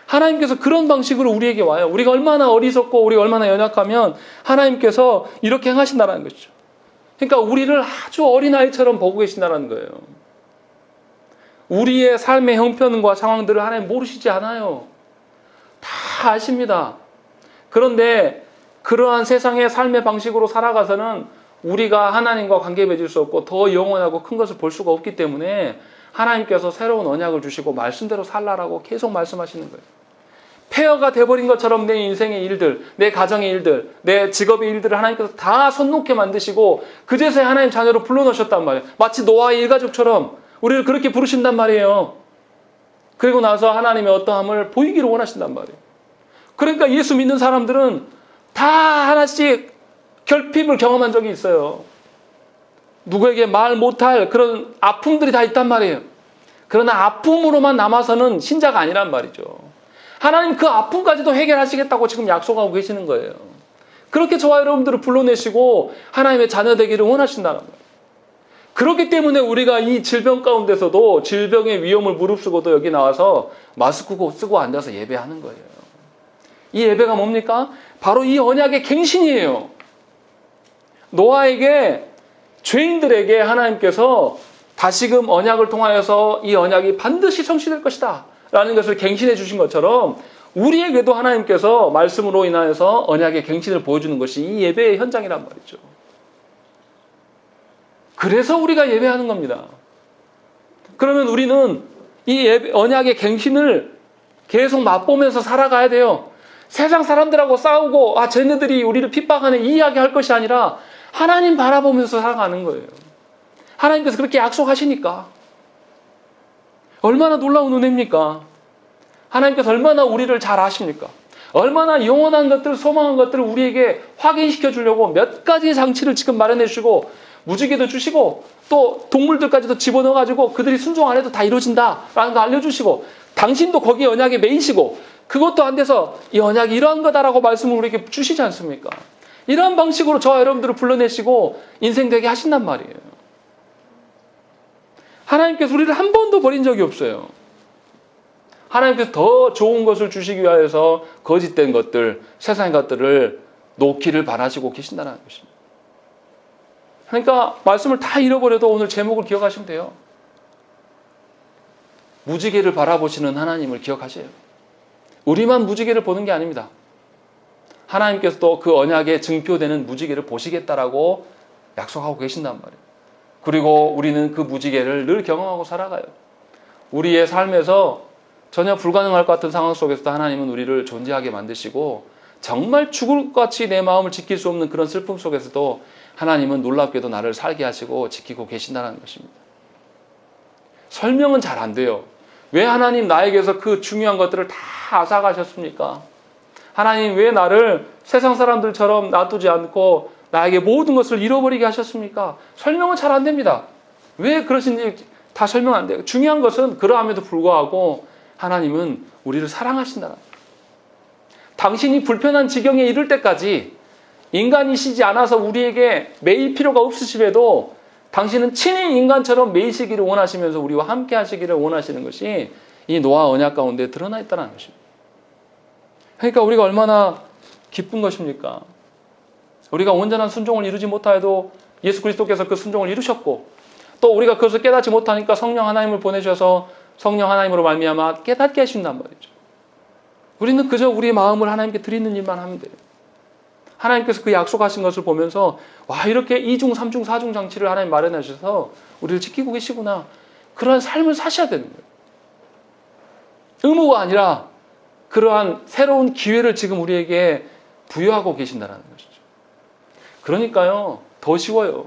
하나님께서 그런 방식으로 우리에게 와요. 우리가 얼마나 어리석고 우리가 얼마나 연약하면 하나님께서 이렇게 행하신다는 것이죠. 그러니까 우리를 아주 어린아이처럼 보고 계신다는 거예요. 우리의 삶의 형편과 상황들을 하나님 모르시지 않아요. 다 아십니다. 그런데 그러한 세상의 삶의 방식으로 살아가서는 우리가 하나님과 관계 맺을 수 없고 더 영원하고 큰 것을 볼 수가 없기 때문에 하나님께서 새로운 언약을 주시고 말씀대로 살라라고 계속 말씀하시는 거예요. 폐허가 돼버린 것처럼 내 인생의 일들, 내 가정의 일들, 내 직업의 일들을 하나님께서 다 손 놓게 만드시고 그제서야 하나님 자녀로 불러놓으셨단 말이에요. 마치 노아의 일가족처럼 우리를 그렇게 부르신단 말이에요. 그리고 나서 하나님의 어떠함을 보이기를 원하신단 말이에요. 그러니까 예수 믿는 사람들은 다 하나씩 결핍을 경험한 적이 있어요. 누구에게 말 못할 그런 아픔들이 다 있단 말이에요. 그러나 아픔으로만 남아서는 신자가 아니란 말이죠. 하나님 그 아픔까지도 해결하시겠다고 지금 약속하고 계시는 거예요. 그렇게 저와 여러분들을 불러내시고 하나님의 자녀 되기를 원하신다는 거예요. 그렇기 때문에 우리가 이 질병 가운데서도 질병의 위험을 무릅쓰고도 여기 나와서 마스크 쓰고 앉아서 예배하는 거예요. 이 예배가 뭡니까? 바로 이 언약의 갱신이에요. 노아에게 죄인들에게 하나님께서 다시금 언약을 통하여서 이 언약이 반드시 성취될 것이다 라는 것을 갱신해 주신 것처럼 우리에게도 하나님께서 말씀으로 인하여서 언약의 갱신을 보여주는 것이 이 예배의 현장이란 말이죠. 그래서 우리가 예배하는 겁니다. 그러면 우리는 이 언약의 갱신을 계속 맛보면서 살아가야 돼요. 세상 사람들하고 싸우고 쟤네들이 우리를 핍박하네 이 이야기 할 것이 아니라 하나님 바라보면서 살아가는 거예요. 하나님께서 그렇게 약속하시니까. 얼마나 놀라운 은혜입니까? 하나님께서 얼마나 우리를 잘 아십니까? 얼마나 영원한 것들, 소망한 것들을 우리에게 확인시켜 주려고 몇 가지 장치를 지금 마련해 주시고 무지개도 주시고 또 동물들까지도 집어넣어가지고 그들이 순종 안 해도 다 이루어진다라는 거 알려주시고, 당신도 거기에 언약에 매이시고, 그것도 안 돼서 이 언약이 이러한 거다라고 말씀을 우리에게 주시지 않습니까? 이러한 방식으로 저와 여러분들을 불러내시고 인생 되게 하신단 말이에요. 하나님께서 우리를 한 번도 버린 적이 없어요. 하나님께서 더 좋은 것을 주시기 위하여서 거짓된 것들, 세상의 것들을 놓기를 바라시고 계신다는 것입니다. 그러니까 말씀을 다 잃어버려도 오늘 제목을 기억하시면 돼요. 무지개를 바라보시는 하나님을 기억하세요. 우리만 무지개를 보는 게 아닙니다. 하나님께서도 그 언약에 증표되는 무지개를 보시겠다라고 약속하고 계신단 말이에요. 그리고 우리는 그 무지개를 늘 경험하고 살아가요. 우리의 삶에서 전혀 불가능할 것 같은 상황 속에서도 하나님은 우리를 존재하게 만드시고, 정말 죽을 것 같이 내 마음을 지킬 수 없는 그런 슬픔 속에서도 하나님은 놀랍게도 나를 살게 하시고 지키고 계신다는 것입니다. 설명은 잘 안 돼요. 왜 하나님 나에게서 그 중요한 것들을 다 앗아가셨습니까? 하나님 왜 나를 세상 사람들처럼 놔두지 않고 나에게 모든 것을 잃어버리게 하셨습니까? 설명은 잘 안 됩니다. 왜 그러신지 다 설명 안 돼요. 중요한 것은 그러함에도 불구하고 하나님은 우리를 사랑하신다. 당신이 불편한 지경에 이를 때까지 인간이시지 않아서 우리에게 매일 필요가 없으시더라도 당신은 친히 인간처럼 매이시기를 원하시면서 우리와 함께 하시기를 원하시는 것이 이 노아 언약 가운데 드러나 있다는 것입니다. 그러니까 우리가 얼마나 기쁜 것입니까? 우리가 온전한 순종을 이루지 못하여도 예수 그리스도께서 그 순종을 이루셨고, 또 우리가 그것을 깨닫지 못하니까 성령 하나님을 보내셔서 성령 하나님으로 말미암아 깨닫게 하신단 말이죠. 우리는 그저 우리의 마음을 하나님께 드리는 일만 하면 돼요. 하나님께서 그 약속하신 것을 보면서 와, 이렇게 2중, 3중, 4중 장치를 하나님 마련해 주셔서 우리를 지키고 계시구나. 그러한 삶을 사셔야 되는 거예요. 의무가 아니라 그러한 새로운 기회를 지금 우리에게 부여하고 계신다는 것이죠. 그러니까요, 더 쉬워요.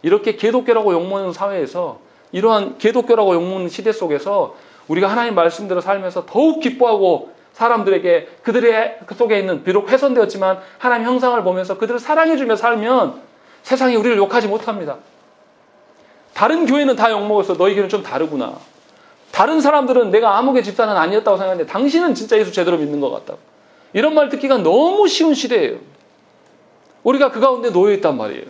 이렇게 기독교라고 욕먹는 사회에서, 이러한 기독교라고 욕먹는 시대 속에서 우리가 하나님 말씀대로 살면서 더욱 기뻐하고 사람들에게 그들의 그 속에 있는, 비록 훼손되었지만 하나님 형상을 보면서 그들을 사랑해주며 살면 세상이 우리를 욕하지 못합니다. 다른 교회는 다 욕먹어서 너희 교회는 좀 다르구나. 다른 사람들은 내가 아무개 집사는 아니었다고 생각하는데 당신은 진짜 예수 제대로 믿는 것 같다고. 이런 말 듣기가 너무 쉬운 시대예요. 우리가 그 가운데 놓여있단 말이에요.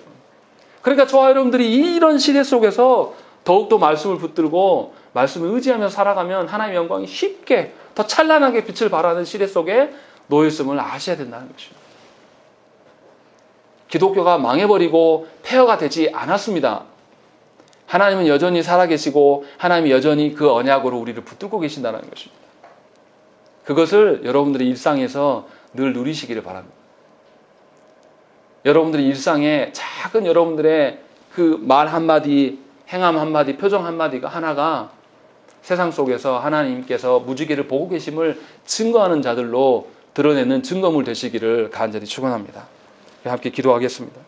그러니까 저와 여러분들이 이런 시대 속에서 더욱더 말씀을 붙들고 말씀을 의지하며 살아가면 하나님의 영광이 쉽게 더 찬란하게 빛을 발하는 시대 속에 놓여있음을 아셔야 된다는 것입니다. 기독교가 망해버리고 폐허가 되지 않았습니다. 하나님은 여전히 살아계시고 하나님이 여전히 그 언약으로 우리를 붙들고 계신다는 것입니다. 그것을 여러분들의 일상에서 늘 누리시기를 바랍니다. 여러분들의 일상에 작은 여러분들의 그 말 한마디, 행함 한마디, 표정 한마디가 하나가 세상 속에서 하나님께서 무지개를 보고 계심을 증거하는 자들로 드러내는 증거물 되시기를 간절히 축원합니다. 함께 기도하겠습니다.